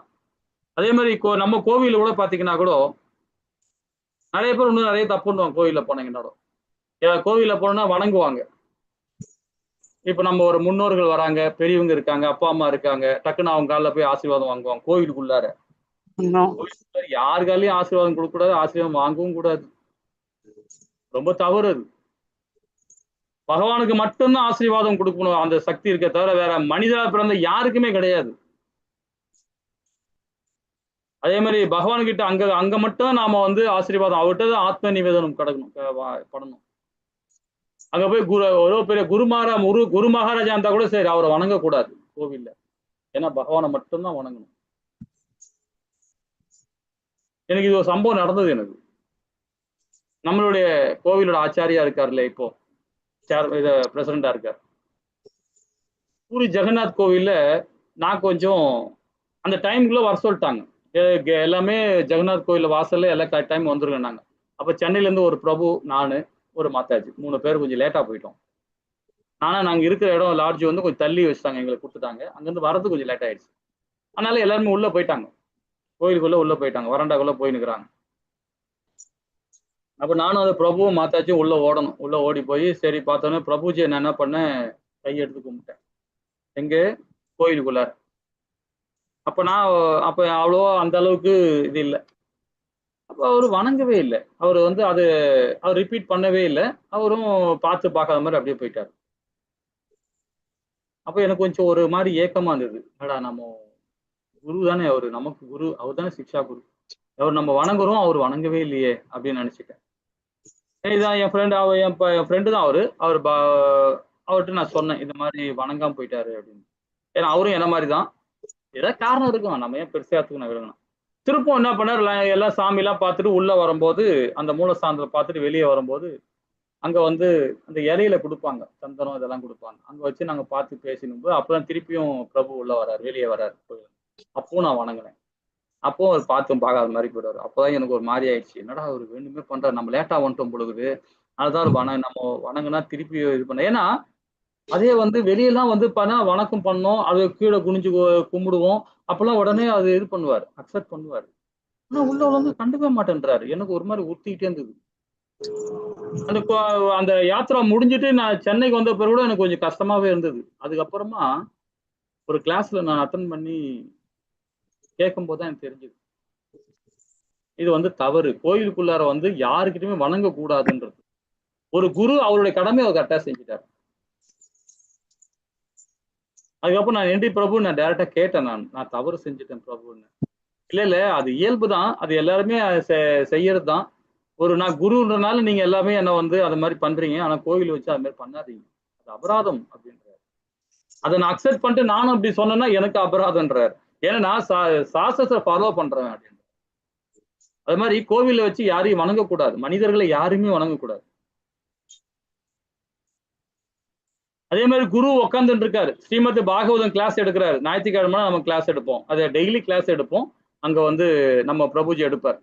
அதே மாதிரி நம்ம கோவில கூட பாத்தீங்கன்னா கூட நிறைய பேர் இன்னும் நிறைய தப்பு பண்ணுவாங்க. கோவில போனீங்கன்னா கோவில போனா வணங்குவாங்க. இப்ப நம்ம ஒரு முன்னோர்கள் வராங்க, பெரியவங்க இருக்காங்க, அப்பா அம்மா இருக்காங்க, டக்குன்னு அவங்க காலில் போய் ஆசீர்வாதம் வாங்குவாங்க. கோவிலுக்குள்ளார யாருக்காலையும் ஆசீர்வாதம் கொடுக்க கூடாது, ஆசீர்வாதம் வாங்கவும் கூடாது. ரொம்ப தவறு அது. பகவானுக்கு மட்டும்தான் ஆசீர்வாதம் கொடுக்கணும் அந்த சக்தி இருக்க தவிர வேற மனிதரா பிறந்த யாருக்குமே கிடையாது. அதே மாதிரி பகவான் கிட்ட அங்க அங்க மட்டும் நாம வந்து ஆசீர்வாதம் அவர்கிட்ட தான் ஆத்ம நிவேதனம் பண்ணணும். அங்க போய் ஒரு பெரிய குரு மகாராஜா இருந்தா கூட சரி, அவரை வணங்க கூடாது கோவில்ல. ஏன்னா பகவானை மட்டும்தான் வணங்கணும். எனக்கு இது ஒரு சம்பவம் நடந்தது. எனக்கு நம்மளுடைய கோவிலோட ஆச்சாரியா இருக்காருல்ல, இப்போ பிரசிடண்டா இருக்கார். பூரி ஜெகநாத் கோவில்ல நான் கொஞ்சம் அந்த டைமுக்குள்ள வர சொல்லிட்டாங்க. எல்லாமே ஜெகநாத் கோயில் வாசல்ல எல்லாம் டைம் வந்துருங்க நாங்க. அப்ப சென்னையில இருந்து ஒரு பிரபு, நானு, ஒரு மாதாஜி 3 பேர் கொஞ்சம் லேட்டா போயிட்டோம். ஆனா நாங்க இருக்கிற இடம் லாட்ஜ் வந்து கொஞ்சம் தள்ளி வச்சுட்டாங்க, எங்களுக்கு கொடுத்துட்டாங்க. அங்கிருந்து வரது கொஞ்சம் லேட் ஆயிடுச்சு. அதனால எல்லாருமே உள்ள போயிட்டாங்க, கோயிலுக்குள்ள உள்ள போயிட்டாங்க, வராண்டாக்குள்ள போய் நிக்கிறாங்க. அப்ப நானும் அந்த பிரபுவும் மாத்தாச்சும் உள்ள ஓடணும். உள்ள ஓடி போய் சரி பார்த்தோன்னே பிரபுஜி என்ன பண்ணேன், கையெடுத்து கும்பிட்டேன் எங்க கோயிலுக்குள்ளார. அப்ப அவ்வளவா அந்த அளவுக்கு இது இல்லை. அப்ப அவரு வணங்கவே இல்லை. அவர் வந்து அவர் ரிப்பீட் பண்ணவே இல்லை. அவரும் பார்க்காத மாதிரி அப்படியே போயிட்டாரு. அப்ப எனக்கு கொஞ்சம் ஒரு மாதிரி ஏக்கமா இருந்தது. என்னடா நம்ம குரு தானே அவரு, நமக்கு குரு அவர் தானே சிக்ஷா குரு, அவர் நம்ம வணங்குறோம், அவர் வணங்கவே இல்லையே அப்படின்னு நினைச்சிட்டேன். இதான் என் ஃப்ரெண்டு தான் அவர்கிட்ட நான் சொன்னேன், இந்த மாதிரி வணங்காம போயிட்டாரு அப்படின்னு. ஏன்னா அவரும் என்ன மாதிரி தான், ஏதாவது காரணம் இருக்கும், நம்ம ஏன் பெருசாத்துக்கு விரும்பணும். திருப்பம் என்ன பண்ணார், எல்லாம் சாமியெல்லாம் பார்த்துட்டு உள்ள வரும்போது, அந்த மூலஸ்தானத்தை பார்த்துட்டு வெளியே வரும்போது அங்க வந்து அந்த இலையில கொடுப்பாங்க, சந்தனம் இதெல்லாம் கொடுப்பாங்க. அங்க வச்சு நாங்க பார்த்து பேசினும்போது அப்பதான் திருப்பியும் பிரபு உள்ள வர்றாரு, வெளியே வர்றாரு. அப்பவும் நான் வணங்கினேன். அப்போ அவர் பார்க்காத மாதிரி போயிடுவாரு. அப்பதான் எனக்கு ஒரு மாதிரி ஆயிடுச்சு, என்னடா அவர் வேணுமே பண்றாரு, நம்ம லேட்டா வந்துட்டோம் பொழுது. அதுதான் நம்ம வணங்கினா திருப்பி இது பண்ண. ஏன்னா அதே வந்து வெளியெல்லாம் வந்து வணக்கம் பண்ணோம், அது கீழே குனிஞ்சு கும்பிடுவோம். அப்பெல்லாம் உடனே அது இது பண்ணுவார், அக்செப்ட் பண்ணுவார். ஆனா உள்ள வந்து கண்டுக்க மாட்டேன்றாரு. எனக்கு ஒரு மாதிரி உறுத்திக்கிட்டே இருந்தது. அந்த யாத்திரா முடிஞ்சிட்டு நான் சென்னைக்கு வந்த பிறகு கூட எனக்கு கொஞ்சம் கஷ்டமாவே இருந்தது. அதுக்கப்புறமா ஒரு கிளாஸ்ல நான் அட்டென்ட் பண்ணி கேட்கும் போதுதான் எனக்கு தெரிஞ்சது, இது வந்து தவறு. கோயிலுக்குள்ளார வந்து யாருக்கிட்டுமே வணங்க கூடாதுன்றது. ஒரு குரு அவருடைய கடமை அவர் கரெக்டா செஞ்சுட்டாரு. அதுக்கப்புறம் நான் என்டி பிரபு நான் டைரக்டா கேட்டேன், நான் தவறு செஞ்சுட்டேன் பிரபுன்னு. இல்ல அது இயல்புதான், அது எல்லாருமே செய்யறது தான். நான் குருன்றனால நீங்க எல்லாமே என்ன வந்து அது மாதிரி பண்றீங்க, ஆனா கோவில் வச்சு அது மாதிரி பண்ணாதீங்க, அது அபராதம் அப்படின்றாரு. அதை நான் அக்செப்ட் பண்ணிட்டு நானும் அப்படி சொன்னேன்னா எனக்கு அபராதம்ன்றாரு. ஏன்னா நான் சாஸ்திரத்தை ஃபாலோ பண்றேன் அப்படின்னு. அது மாதிரி கோவில வச்சு யாரையும் வணங்கக்கூடாது, மனிதர்களை யாருமே வணங்கக்கூடாது. அதே மாதிரி குரு உட்காந்துட்டு இருக்காரு, ஸ்ரீமத் பாகவதம் கிளாஸ் எடுக்கிறாரு. ஞாயிற்றுக்கிழமை நம்ம கிளாஸ் எடுப்போம், அதை டெய்லி கிளாஸ் எடுப்போம். அங்க வந்து நம்ம பிரபுஜி எடுப்பார்.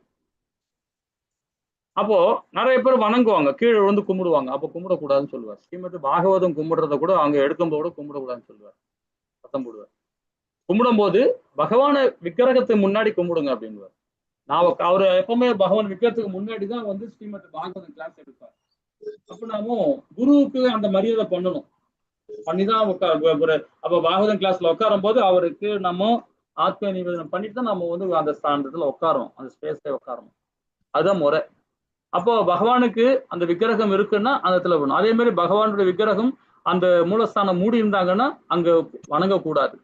அப்போ நிறைய பேர் வணங்குவாங்க, கீழே விழுந்து கும்பிடுவாங்க. அப்போ கும்பிடக்கூடாதுன்னு சொல்லுவார். ஸ்ரீமத் பாகவதம் கும்பிடுறத கூட அங்க எடுக்கும்போது கும்பிடக்கூடாதுன்னு சொல்லுவார், சத்தம் போடுவார். கும்பிடும் போது பகவான விக்கிரகத்துக்கு முன்னாடி கும்பிடுங்க அப்படின்வார். அவரு எப்பவுமே பகவான் விக்கிரகத்துக்கு முன்னாடிதான் வந்து ஸ்ரீமத் பாகவதம் கிளாஸ் எடுப்பார். அப்ப நாம குருவுக்கு அந்த மரியாதை பண்ணணும், பண்ணிதான் அப்ப பாகவதம் கிளாஸ்ல உட்காரும் போது அவருக்கு நம்ம ஆத்ம நிவேதனம் பண்ணிட்டு தான் நம்ம வந்து அந்த ஸ்தானத்துல உட்காரணும், அந்த ஸ்பேஸ்ல உட்காரணும். அதுதான் முறை. அப்போ பகவானுக்கு அந்த விக்கிரகம் இருக்குன்னா அந்த இடத்துல போகணும். அதே மாதிரி பகவானுடைய விக்கிரகம் அந்த மூலஸ்தானம் மூடி இருந்தாங்கன்னா அங்க வணங்கக்கூடாது.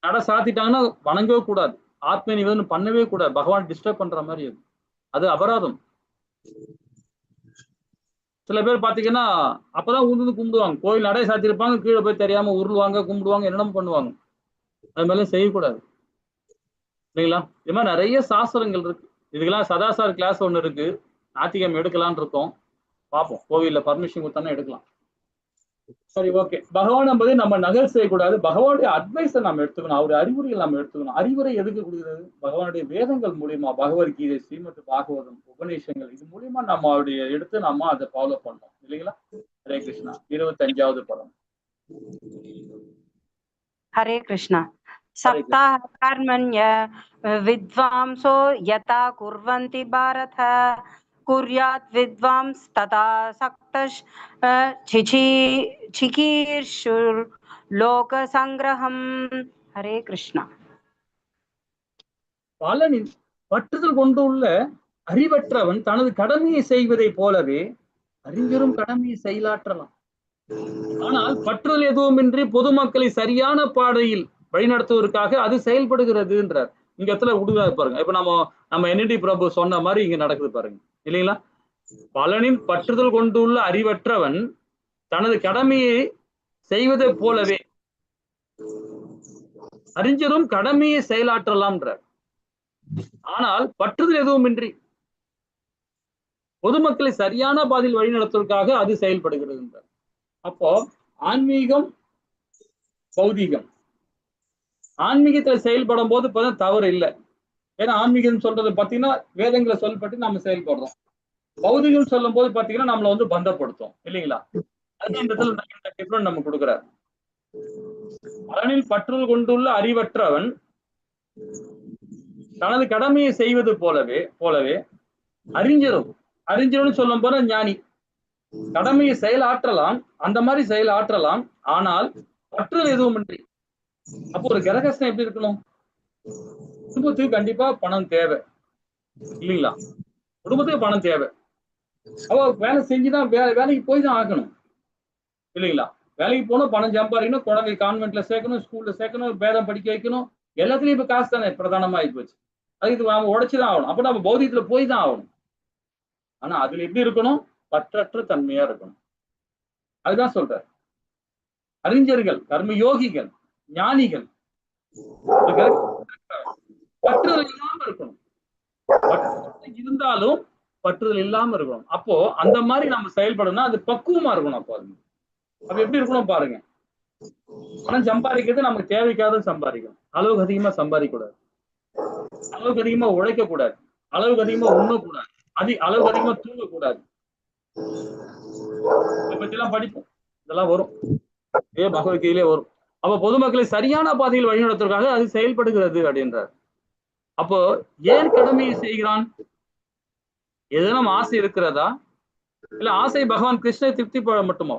நட சாத்திட்டாங்கன்னா வணங்கவே கூடாது, ஆத்ம நிவேதனம் பண்ணவே கூடாது. பகவான் டிஸ்டர்ப் பண்ற மாதிரி அது அபராதம். சில பேர் பாத்தீங்கன்னா அப்பதான் ஊந்து கும்பிடுவாங்க, கோயில் நடை சாத்திருப்பாங்க, கீழே போய் தெரியாம உருளுவாங்க, கும்பிடுவாங்க, என்னென்ன பண்ணுவாங்க. அது மாதிரி செய்யக்கூடாது இல்லைங்களா? இது மாதிரி நிறைய சாஸ்திரங்கள் இருக்கு. இதுக்கெல்லாம் சதாசார் கிளாஸ் ஒண்ணு இருக்கு, ஞாயிற்றுக்கிழமை எடுக்கலான்னு இருக்கோம், பார்ப்போம். கோவில்ல பர்மிஷன் கொடுத்தானே எடுக்கலாம். சரி, ஓகே. பகவான் என்பது நம்ம நகல் செய்யக்கூடாது, பகவானுடைய அட்வைஸை நம்ம எடுத்துக்கணும், அவருடைய அறிவுரைகள் நம்ம எடுத்துக்கணும். அறிவுரை எதுக்கு கொடுக்குறது? பகவானுடைய வேதங்கள் மூலியமா, பகவத்கீதை, ஸ்ரீமத் பாகவதம், உபநிஷங்கள், இது மூலியமா நம்ம அவருடைய எடுத்து நம்ம அதை ஃபாலோ பண்ணோம் இல்லைங்களா? ஹரே கிருஷ்ணா. 25வது பதம். ஹரே கிருஷ்ணா. சப்தாஹ கர்மண்ய வித்வாம்சோ யதா குர்வந்தி பாரத குர்யாத் வித்வாம்ஸ் ததா சக்தஷ் சிகீர்ஷுர் லோக சங்கிரஹம். ஹரே கிருஷ்ணா. பலனின் பற்றுதல் கொண்டு உள்ள அறிவற்றவன் தனது கடமையை செய்வதை போலவே அறிஞரும் கடமையை செயலாற்றலாம். ஆனால் பற்றுதல் எதுவுமின்றி பொதுமக்களை சரியான பாதையில் வழிநடத்துவதற்காக அது செயல்படுகிறதுன்றார். இங்க இடத்துல உடுதா பாருங்க. இப்ப நம்ம NND பிரபு சொன்ன மாதிரி இங்க நடக்குது பாருங்க, இல்லைங்களா? பலனின் பற்றுதல் கொண்டுள்ள அறிவற்றவன் தனது கடமையை செய்வதை போலவே அறிஞரும் கடமையை செயலாற்றலாம்ன்றார். ஆனால் பற்றுதல் எதுவுமின்றி பொதுமக்களை சரியான பாதையில் வழிநடத்துவதற்காக அது செயல்படுகிறது என்றார். அப்போ ஆன்மீகம் பௌதீகம், ஆன்மீகத்துல செயல்படும் போது தவறு இல்லை. ஏன்னா ஆன்மீகம் சொல்றது பாத்தீங்கன்னா வேதங்களை சொல்லப்பட்டு நம்ம செயல்படுறோம். பௌதிகம் சொல்லும் போது பாத்தீங்கன்னா நம்மள பந்தப்படுத்தும், இல்லைங்களா? அது இந்த டிஃபரண்ட் நம்ம கொடுக்குறாரு. பலனில் பற்றுதல் கொண்டுள்ள அறிவற்றவன் தனது கடமையை செய்வது போலவே அறிஞரும் சொல்லும் போது ஞானி கடமையை செயலாற்றலாம், அந்த மாதிரி செயலாற்றலாம். ஆனால் பற்றுதல் எதுவுமின்றி. அப்போ ஒரு கிரகஸ்தன் எப்படி இருக்கணும்? குடும்பத்துக்கு கண்டிப்பா பணம் தேவை, இல்லைங்களா? குடும்பத்துக்கு பணம் தேவை. அவ வேலை செஞ்சுதான் வேலைக்கு போய் தான் ஆகணும், இல்லைங்களா? வேலைக்கு போகணும், பணம் சம்பாதிக்கணும், குழந்தை கான்வென்ட்ல சேர்க்கணும், ஸ்கூல்ல சேர்க்கணும், வேதம் படிக்க வைக்கணும். எல்லாத்துலயும் இப்ப காசு தானே பிரதானமா ஆகி போச்சு. அதுக்கு நாம உழைச்சுதான் ஆகணும். அப்ப நம்ம பௌதிகத்துல போய் தான் ஆகணும். ஆனா அதுல எப்படி இருக்கணும்? பற்றற்ற தன்மையா இருக்கணும். அதுதான் சொல்ற. அறிஞர்கள், கர்மயோகிகள், ஞானிகள் பற்றுதல் இல்லாம இருக்கணும். இருந்தாலும் பற்றுதல் இல்லாம இருக்கணும். அப்போ அந்த மாதிரி நம்ம செயல்படணும்னா அது பக்குவமா இருக்கணும். அப்போ அது எப்படி இருக்கணும் பாருங்க. பணம் சம்பாதிக்கிறது நமக்கு தேவைக்காக சம்பாதிக்கணும். அளவுக்கு அதிகமா சம்பாதிக்க கூடாது, அளவுக்கு அதிகமா உழைக்க கூடாது, அளவுக்கு அதிகமா உண்ணக்கூடாது, அளவுக்கு அதிகமா தூங்கக்கூடாது. இதை பத்தி எல்லாம் படிப்போம், இதெல்லாம் வரும், பகவத்கீதையிலே வரும். அப்ப பொதுமக்களை சரியான பாதையில் வழிநடத்துவதற்காக அது செயல்படுகிறது அப்படின்றார். அப்போ ஏன் கடமையை செய்கிறான்? எதனும் ஆசை இருக்கிறதா? இல்ல ஆசை பகவான் கிருஷ்ணனை திருப்திப்பட மட்டுமா?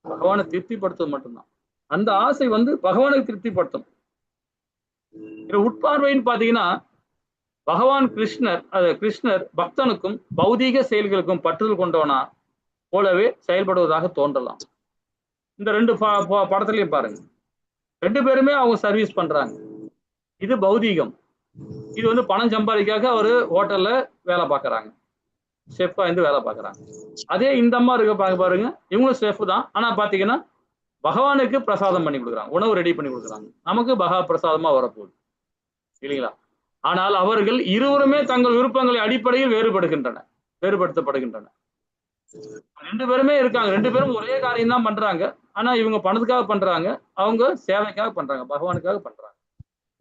பகவானை திருப்திப்படுத்துவது மட்டும்தான். அந்த ஆசை பகவானுக்கு திருப்திப்படுத்தும். உட்பார்வைன்னு பாத்தீங்கன்னா பகவான் கிருஷ்ணர் பக்தனுக்கும் பௌதீக செயல்களுக்கும் பற்றுதல் கொண்டவனா போலவே செயல்படுவதாக தோன்றலாம். இந்த ரெண்டு படத்துலயும் பாருங்க, ரெண்டு பேருமே அவங்க சர்வீஸ் பண்றாங்க. இது பௌதீகம், இது பணம் சம்பாதிக்காக அவரு ஹோட்டல்ல வேலை பார்க்கறாங்க, ஷெஃபா இருந்து வேலை பார்க்கறாங்க. அதே இந்த அம்மா இருக்க பாருங்க, இவங்களும் ஷெஃப் தான். ஆனா பாத்தீங்கன்னா பகவானுக்கு பிரசாதம் பண்ணி கொடுக்குறாங்க, உணவு ரெடி பண்ணி கொடுக்குறாங்க. நமக்கு பகா பிரசாதமா வரப்போகுது, இல்லைங்களா? ஆனால் அவர்கள் இருவருமே தங்கள் விருப்பங்களை அடிப்படையில் வேறுபடுத்தப்படுகின்றன. ரெண்டு பேருமே இருக்காங்க, ரெண்டு பேரும் ஒரே காரியம் தான் பண்றாங்க. ஆனா இவங்க பணத்துக்காக பண்றாங்க, அவங்க சேவைக்காக பண்றாங்க, பகவானுக்காக பண்றாங்க.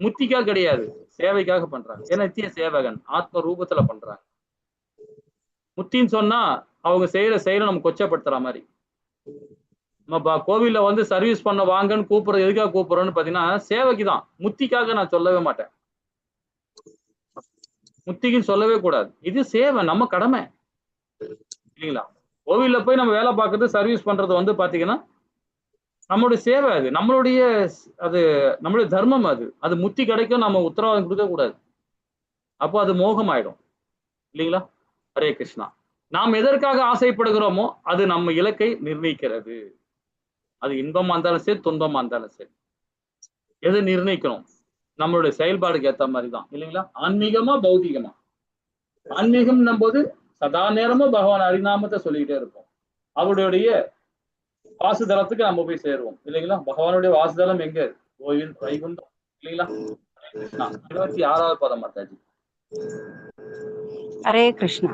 முத்திக்காக கிடையாது, சேவைக்காக பண்றாங்க. ஏன்னா நித்திய சேவகன் ஆத்ம ரூபத்துல பண்றாங்க. முத்தின்னு சொன்னா அவங்க செய்யற செயலை நம்ம கொச்சப்படுத்துற மாதிரி. நம்ம கோவில்ல சர்வீஸ் பண்ண வாங்கன்னு கூப்பிடுறது எதுக்காக கூப்பிடுறோம்னு பாத்தீங்கன்னா சேவைக்கு தான், முத்திக்காக நான் சொல்லவே மாட்டேன். முத்திக்குன்னு சொல்லவே கூடாது. இது சேவை, நம்ம கடமை, இல்லைங்களா? கோவில்ல போய் நம்ம வேலை பார்க்கறது, சர்வீஸ் பண்றது பாத்தீங்கன்னா நம்மளுடைய சேவை, அது நம்மளுடைய தர்மம். அது முத்தி கிடைக்கும் நம்ம உத்தரவாதம் கொடுக்க கூடாது. அப்போ அது மோகம் ஆயிடும், இல்லைங்களா? ஹரே கிருஷ்ணா. நாம் எதற்காக ஆசைப்படுகிறோமோ அது நம்ம இலக்கை நிர்ணயிக்கிறது. அது இன்பமா இருந்தாலும் சரி, துன்பமா இருந்தாலும் சரி, எதை நிர்ணயிக்கணும்? நம்மளுடைய செயல்பாடுக்கு ஏற்ற மாதிரி தான், இல்லைங்களா? ஆன்மீகமா பௌதிகமா? ஆன்மீகம் போது சதா நேரமும் பகவான் ஹரிநாமத்தை சொல்லிக்கிட்டே இருப்போம். அவருடைய வாசுதலத்துக்கு நம்ம போய் சேருவோம், இல்லைங்களா? பகவானுடைய வாசுதலம் எங்க? கோவில் வைகுண்டம், இல்லைங்களா? 26வது பதம் மாதாஜி. ஹரே கிருஷ்ணா.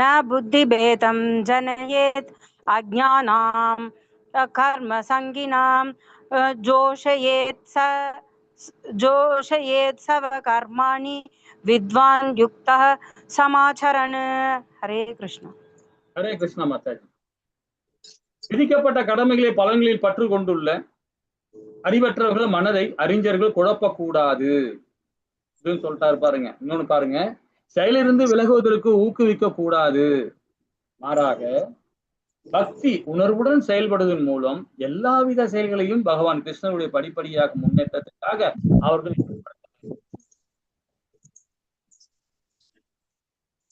ந புத்தி பேதம் ஜனயேத் அஜ்ஞானாம் கர்ம சங்கினாம் ஜோஷயேத் சவ கர்மாணி வித்வான் யுக்தः சமாச்சரன். ஹரே கிருஷ்ணா. ஹரே கிருஷ்ணா மாதாஜி. விதிக்கப்பட்ட கடமைகளை பலன்களில் பற்று கொண்டுள்ள அறிவற்றவர்கள் மனதை அறிஞர்கள் குழப்பக்கூடாது சொல்லிட்டாரு பாருங்க. இன்னொன்னு பாருங்க, செயலிருந்து விலகுவதற்கு ஊக்குவிக்க கூடாது. மாறாக பக்தி உணர்வுடன் செயல்படுவதன் மூலம் எல்லாவித செயல்களையும் பகவான் கிருஷ்ணனுடைய படிப்படியாக முன்னேற்றத்திற்காக அவர்கள்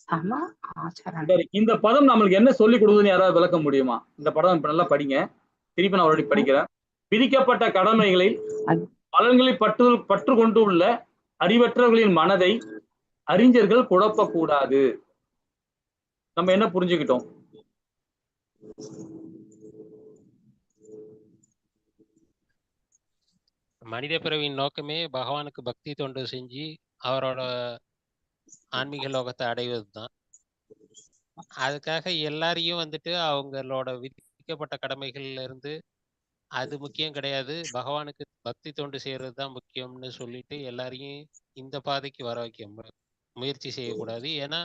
ஆமா ஆச்சரணம். சரி, இந்த பதம் நம்மளுக்கு என்ன சொல்லி கொடுக்குதுன்னு யாராவது விளக்க முடியுமா? இந்த படம் இப்ப நல்லா படிங்க. திருப்பி நான் ஒரு படிக்கிறேன். விதிக்கப்பட்ட கடமைகளில் பலன்களை பற்று கொண்டு உள்ள அறிவற்றவர்களின் மனதை அறிஞர்கள் குழப்பக்கூடாது. நம்ம என்ன புரிஞ்சுக்கிட்டோம்? மனித பிறவியின் நோக்கமே பகவானுக்கு பக்தி தொண்டு செஞ்சு அவரோட ஆன்மீக லோகத்தை அடைவது தான். அதுக்காக எல்லாரையும் வந்துட்டு அவங்களோட விதிக்கப்பட்ட கடமைகள்ல இருந்து அது முக்கியம் கிடையாது, பகவானுக்கு பக்தி தொண்டு செய்யறது தான் முக்கியம்னு சொல்லிட்டு எல்லாரையும் இந்த பாதைக்கு வர வைக்க முயற்சி செய்யக்கூடாது. ஏன்னா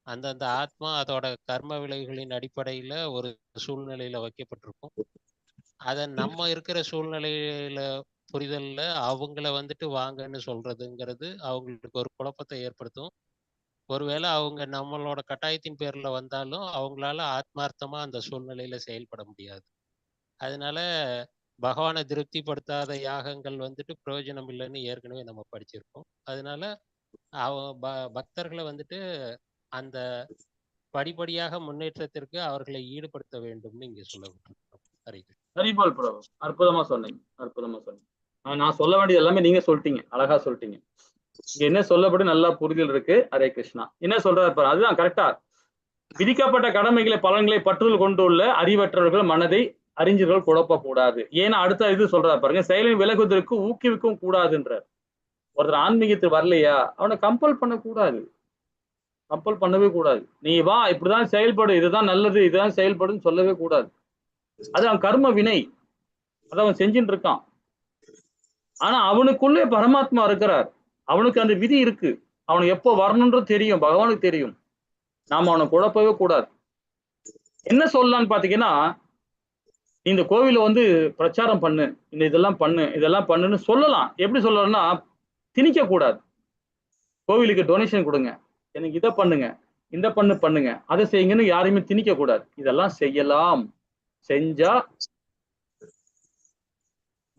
அந்தந்த ஆத்மா அதோட கர்ம விளைவுகளின் அடிப்படையில ஒரு சூழ்நிலையில வைக்கப்பட்டிருக்கும். அதை நம்ம இருக்கிற சூழ்நிலையில புரிதல்ல அவங்கள வந்துட்டு வாங்கன்னு சொல்றதுங்கிறது அவங்களுக்கு ஒரு குழப்பத்தை ஏற்படுத்தும். ஒருவேளை அவங்க நம்மளோட கட்டாயத்தின் பேர்ல வந்தாலும் அவங்களால ஆத்மார்த்தமா அந்த சூழ்நிலையில செயல்பட முடியாது. அதனால பகவானை திருப்திப்படுத்தாத யாகங்கள் வந்துட்டு பிரயோஜனம் இல்லைன்னு ஏற்கனவே நம்ம படிச்சிருக்கோம். அதனால பக்தர்களை வந்துட்டு அந்த படிப்படியாக முன்னேற்றத்திற்கு அவர்களை ஈடுபடுத்த வேண்டும்னு இங்க சொல்லப்பட்டிருக்கோம். சரிபால் பிரபு, அற்புதமா சொன்னீங்க, அற்புதமா சொன்னீங்க. நான் சொல்ல வேண்டியது எல்லாமே நீங்க சொல்லிட்டீங்க, அழகா சொல்லிட்டீங்க. இங்க என்ன சொல்லப்படும் நல்லா புரிதல் இருக்கு. ஹரே கிருஷ்ணா. என்ன சொல்றாரு அதுதான் கரெக்டா. விதிக்கப்பட்ட கடமைகளை பலன்களை பற்றுதல் கொண்டுள்ள அறிவற்றவர்கள் மனதை அறிஞர்கள் குழப்பக்கூடாது. ஏன்னா அடுத்த இது சொல்றாரு பாருங்க, செயலின் விலகுவதற்கு ஊக்குவிக்கவும் கூடாதுன்றார். ஒருத்தர் ஆன்மீகத்துக்கு வரலையா அவனை கம்பல் பண்ணக்கூடாது, கம்பல் பண்ணவே கூடாது. நீ வா, இப்படிதான் செயல்படு, இதுதான் நல்லது, இதுதான் செயல்படுன்னு சொல்லவே கூடாது. அது அவன் கர்ம வினை, அதை அவன் செஞ்சுட்டு இருக்கான். ஆனா அவனுக்குள்ளே பரமாத்மா இருக்கிறார், அவனுக்கு அந்த விதி இருக்கு. அவனுக்கு எப்போ வரணுன்றது தெரியும், பகவானுக்கு தெரியும். நாம அவனை குழப்பவே கூடாது. என்ன சொல்லலான்னு பாத்தீங்கன்னா, இந்த கோவில வந்து பிரச்சாரம் பண்ணு, இந்த இதெல்லாம் பண்ணு, இதெல்லாம் பண்ணுன்னு சொல்லலாம். எப்படி சொல்லலாம்னா, திணிக்க கூடாது. கோவிலுக்கு டொனேஷன் கொடுங்க, எனக்கு இதை பண்ணுங்க, இந்த பண்ணுங்க, அதை செய்யுங்கன்னு யாரையுமே திணிக்க கூடாது. இதெல்லாம் செய்யலாம், செஞ்சா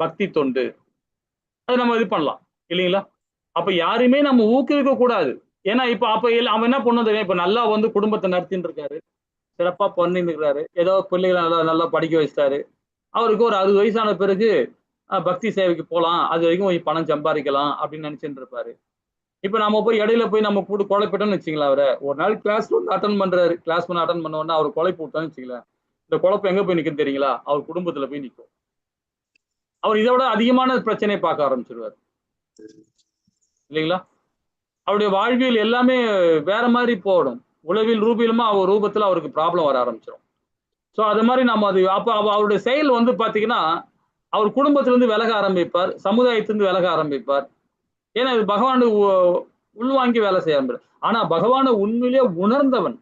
பக்தி தொண்டு, அது நம்ம இது பண்ணலாம் இல்லைங்களா? அப்ப யாருமே நம்ம ஊக்குவிக்க கூடாது. ஏன்னா இப்ப அப்ப அவன் என்ன பண்ணது, இப்ப நல்லா வந்து குடும்பத்தை நடத்தின்னு இருக்காரு, சிறப்பா பண்ணிட்டு இருக்காரு, ஏதோ பிள்ளைகளை நல்லா நல்லா படிக்க வச்சிட்டாரு. அவருக்கு ஒரு 60 வயசான பிறகு பக்தி சேவைக்கு போலாம், அது வரைக்கும் பணம் சம்பாதிக்கலாம் அப்படின்னு நினைச்சுட்டு இருப்பாரு. இப்ப நம்ம போய் இடையில போய் நம்ம கூட குழப்பிட்டோம்னு வச்சுங்களேன். அவரை ஒரு நாள் கிளாஸ் ஒன்று அட்டன் பண்றாரு, கிளாஸ் ஒன்று அட்டன் பண்ண உடனே அவர் குழப்பி விட்டோம்னு வச்சுங்களேன். இந்த குழப்பம் எங்க போய் நிற்கும் தெரியுங்களா? அவர் குடும்பத்துல போய் நிற்கும். அவர் இதை விட அதிகமான பிரச்சனையை பார்க்க ஆரம்பிச்சிருவார் இல்லைங்களா? அவருடைய வாழ்வியல் எல்லாமே வேற மாதிரி போடும். உளவியல் ரூபியலுமா அவர் ரூபத்துல அவருக்கு ப்ராப்ளம் வர ஆரம்பிச்சிடும். ஸோ அது மாதிரி நம்ம அது அப்போ அவருடைய செயல் வந்து பார்த்தீங்கன்னா, அவர் குடும்பத்திலிருந்து விலக ஆரம்பிப்பார், சமுதாயத்திலிருந்து விலக ஆரம்பிப்பார். ஏன்னா இது பகவானு உள்வாங்கி வேலை செய்ய ஆரம்பிப்பார். ஆனா பகவானை உண்மையிலேயே உணர்ந்தவன்,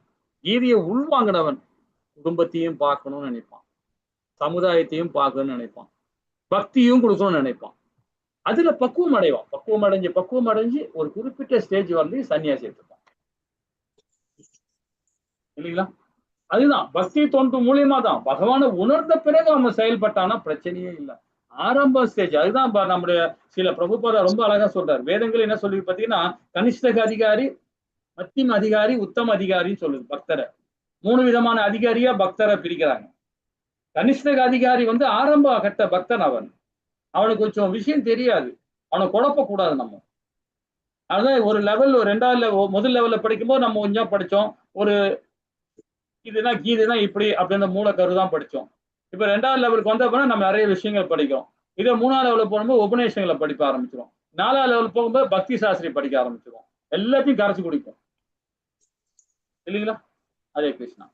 கீதையை உள்வாங்கினவன் குடும்பத்தையும் பார்க்கணும்னு நினைப்பான், சமுதாயத்தையும் பார்க்கணும்னு நினைப்பான், பக்தியும் கொடுக்கணும்னு நினைப்பான். அதுல பக்குவம் அடைவான். பக்குவம் அடைஞ்சு ஒரு குறிப்பிட்ட ஸ்டேஜ் வந்து சன்னியாசி எடுத்துப்பான் இல்லைங்களா? அதுதான் பக்தி தொண்டு மூலியமா தான். பகவானை உணர்ந்த பிறகு அவன் செயல்பட்டானா பிரச்சனையே இல்லை. ஆரம்ப ஸ்டேஜ் அதுதான் நம்முடைய சில பிரபுபாதா ரொம்ப அழகா சொல்றாரு. வேதங்கள் என்ன சொல்லி பாத்தீங்கன்னா, கனிஷ்டக அதிகாரி, மத்தியம அதிகாரி, உத்தம அதிகாரின்னு சொல்லுது. பக்தரை 3 விதமான அதிகாரியா பக்தரை பிரிக்கிறாங்க. கனிஷ்டக அதிகாரி வந்து ஆரம்ப கட்ட பக்தன். அவனுக்கு கொஞ்சம் விஷயம் தெரியாது, அவனை குழப்பக்கூடாது நம்ம. அதுதான் ஒரு லெவல், 2வது முதல் லெவல்ல படிக்கும்போது நம்ம கொஞ்சம் படிச்சோம், ஒரு இதுனா கீதைனா இப்படி அப்படின்ற மூல கருதான் படிச்சோம். இப்ப 2வது லெவலுக்கு வந்த அப்புறம் நம்ம நிறைய விஷயங்கள் படிக்கிறோம். இதே 3வது லெவலுக்கு போகும்போது உபநேசங்களை படிக்க ஆரம்பிச்சிடும். 4வது லெவலுக்கு போகும்போது பக்தி சாஸ்திரி படிக்க ஆரம்பிச்சிடும். எல்லாத்தையும் கரைச்சு குடிக்கும் இல்லைங்களா? ஹரே கிருஷ்ணா.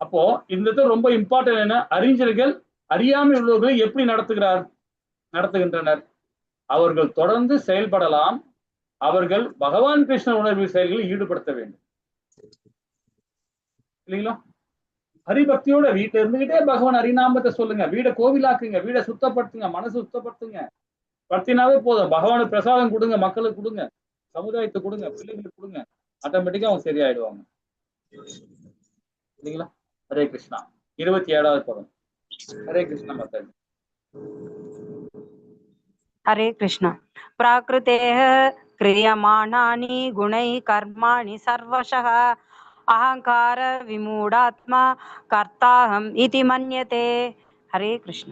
அப்போ இந்த ரொம்ப இம்பார்ட்டன்ட். என்ன, அறிஞர்கள் அறியாமை உள்ளவர்களை எப்படி நடத்துகின்றனர்? அவர்கள் தொடர்ந்து செயல்படலாம், அவர்கள் பகவான் கிருஷ்ண உணர்வு செயல்களில் ஈடுபடுத்த வேண்டும் இல்லைங்களா? ஹரிபக்தியோட வீட்டுல இருந்துகிட்டே பகவான் ஹரிநாமத்தை சொல்லுங்க, வீடை கோவிலாக்குங்க, வீடை சுத்தப்படுத்துங்க, மனசு சுத்தப்படுத்துங்க. படுத்தினாவே போதும். பகவானுக்கு பிரசாதம் கொடுங்க, மக்களுக்கு கொடுங்க, சமுதாயத்துக்கு கொடுங்க, பிள்ளைங்களுக்கு கொடுங்க, ஆட்டோமேட்டிக்கா அவங்க சரியாயிடுவாங்க இல்லைங்களா? ஹரே கிருஷ்ணா. 27வது பதம். ஹரே கிருஷ்ணா மாதாஜி. हरे कृष्ण. प्राकृतेः क्रियमाणानि गुणैः कर्माणि सर्वशः अहंकार विमूढात्मा कर्ताहम् इति मन्यते। हरे कृष्ण।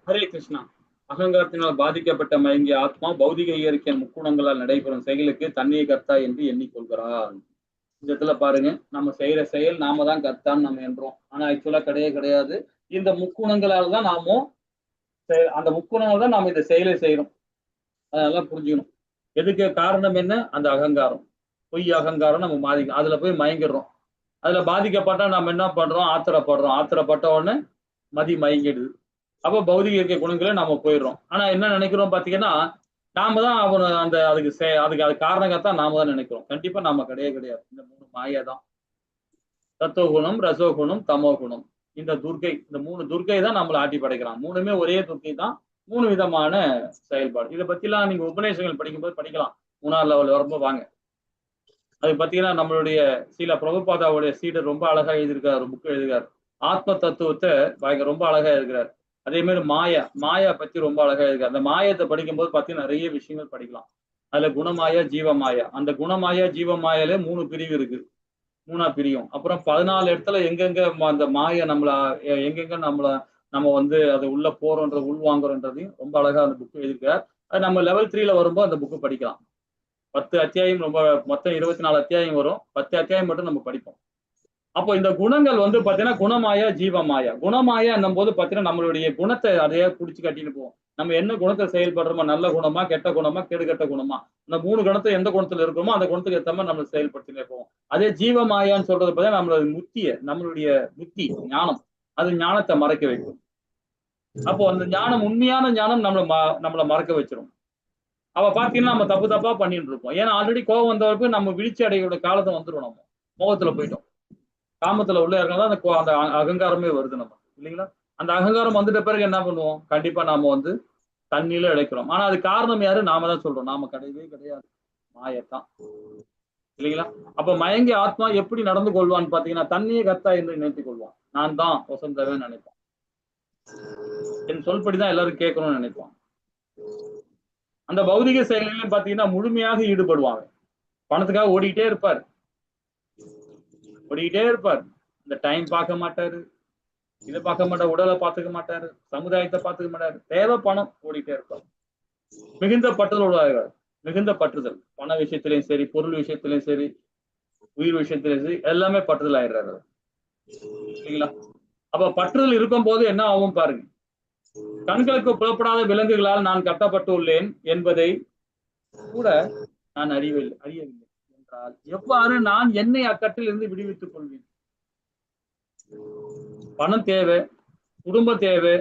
ஹரே கிருஷ்ணா. அகங்காரத்தினால் பாதிக்கப்பட்ட மயங்கிய ஆத்மா பௌதிக இயற்கையின் முக்குணங்களால் நடைபெறும் செயலுக்கு தன்னையே கர்த்தா என்று எண்ணிக்கொள்கிறார். இந்த இடத்துல பாருங்க, நம்ம செய்யற செயல் நாம தான் கர்த்தான்னு நம்ம என்றோம். ஆனா ஆக்சுவலா கிடையாது. இந்த முக்குணங்களால் தான் அந்த முக்குணங்கள் தான் நாம இந்த செயலை செய்யறோம். அதெல்லாம் புரிஞ்சுக்கணும். எதுக்கு காரணம் என்ன? அந்த அகங்காரம், பொய் அகங்காரம் நம்ம அதுல போய் மயங்கிடுறோம். அதுல பாதிக்கப்பட்டா நம்ம என்ன பண்றோம்? ஆத்திரப்பட்ட உடனே மதி மயங்கிடுது. அப்போ பௌதிக இயற்கை குணங்களை நாம போயிடுறோம். ஆனா என்ன நினைக்கிறோம் பாத்தீங்கன்னா, நாம தான் அதுக்கு அது காரணங்கத்தான் நாம தான் நினைக்கிறோம். கண்டிப்பா நாம கிடையாது. இந்த 3 மாயா தான். சத்தோகுணம், ரசோகுணம், தமோகுணம். இந்த 3 துர்க்கை தான் நம்மளை ஆட்டி படைக்கிறான். 3மே ஒரே துர்க்கை தான், 3 விதமான செயல்பாடு. இதை பத்திலாம் நீங்க உபநேசங்கள் படிக்கும்போது படிக்கலாம். 3ஆவது லெவல் வரும்போது வாங்க. அது பாத்தீங்கன்னா நம்மளுடைய சில பிரபுபாதாவுடைய சீடர் ரொம்ப அழகா எழுதியிருக்காரு, புக் எழுதுகிறார். ஆத்ம தத்துவத்தை ரொம்ப அழகா எழுதுகிறார். அதே மாதிரி மாயா பத்தி ரொம்ப அழகா இருக்கு. அந்த மாயத்தை படிக்கும்போது பார்த்தீங்கன்னா நிறைய விஷயங்கள் படிக்கலாம். அதுல குணமாயா, ஜீவமாயா. அந்த குணமாயா, ஜீவமாயால 3 பிரிவு இருக்கு. 3ஆ பிரியும். அப்புறம் 14 இடத்துல எங்கெங்க அந்த மாயை எங்கெங்க நம்ம அது உள்ள போறோன்ற உள்வாங்குறோன்றதையும் ரொம்ப அழகா அந்த புக் எழுதியிருக்கார். அது நம்ம லெவல் 3ல வரும்போது அந்த புக்கு படிக்கலாம். 10 அத்தியாயம், மொத்தம் 24 அத்தியாயம் வரும். 10 அத்தியாயம் மட்டும் நம்ம படிப்போம். அப்போ இந்த குணங்கள் பாத்தீங்கன்னா குணமாயா, ஜீவமாயா. குணமாயா என்னும் போது பாத்தீங்கன்னா நம்மளுடைய குணத்தை அதையே புடிச்சு கட்டின்னு போவோம். நம்ம என்ன குணத்தை செயல்படுறோமோ, நல்ல குணமா, கெட்ட குணமா, கேடுகெட்ட குணமா, இந்த 3 குணத்தை எந்த குணத்துல இருக்கிறோமோ அந்த குணத்துக்கு ஏற்ற மாதிரி நம்ம செயல்படுத்தினே போவோம். அதே ஜீவமாயான்னு சொல்றது பார்த்தீங்கன்னா நம்மளுடைய புத்தி ஞானம், அது ஞானத்தை மறைக்க வைக்கும். அப்போ அந்த ஞானம், உண்மையான ஞானம் நம்மளை மறக்க வச்சிரும். அவ பாத்தீங்கன்னா நம்ம தப்பா பண்ணிட்டு இருப்போம். ஏன்னா ஆல்ரெடி கோபம் வந்தவருக்கு நம்ம வீழ்ச்சி அடையோட காலத்தை வந்துடும். நம்ம மோகத்துல போயிட்டோம். காமத்துல உள்ள இருக்கனால அந்த அகங்காரமே வருது நம்ம, இல்லைங்களா? அந்த அகங்காரம் வந்துட்ட பிறகு என்ன பண்ணுவோம்? கண்டிப்பா நாம தண்ணியில இழைக்கிறோம். ஆனா அது காரணம் யாரு? நாம தான் சொல்றோம். நாம கிடையாது, மாயத்தான், இல்லைங்களா? அப்ப மயங்கி ஆத்மா எப்படி நடந்து கொள்வான்னு பாத்தீங்கன்னா, தண்ணியை கர்த்தா என்று நினைத்துக் கொள்வான். நான் தான் வசந்தவன் நினைப்பான். என் சொல்படிதான் எல்லாரும் கேட்கணும்னு நினைப்பான். அந்த பௌதிக செயல்களிலும் பாத்தீங்கன்னா முழுமையாக ஈடுபடுவாங்க. பணத்துக்காக ஓடிக்கிட்டே இருப்பார். இந்த டைம் பார்க்க மாட்டாரு, இதை பார்க்க மாட்டாரு, உடலை பார்த்துக்க மாட்டாரு, சமுதாயத்தை பார்த்துக்க மாட்டாரு. தேவை பணம், ஓடிட்டே இருப்பார். மிகுந்த பற்றுதல் பண விஷயத்திலையும் சரி, பொருள் விஷயத்திலையும் சரி, உயிர் விஷயத்திலையும் சரி, எல்லாமே பற்றுதல் ஆயிடுறாரு, இல்லைங்களா? அப்ப பற்றுதல் இருக்கும் போது என்ன ஆகும் பாருங்க. கண்களுக்கு புலப்படாத விலங்குகளால் நான் கட்டப்பட்டு உள்ளேன் என்பதை கூட நான் அறியவில்லை என்றால் எவ்வாறு நான் என்னை அக்கட்டில் இருந்து விடுவித்துக் கொள்வேன்? பணம் தேவை, குடும்பம் தேவை,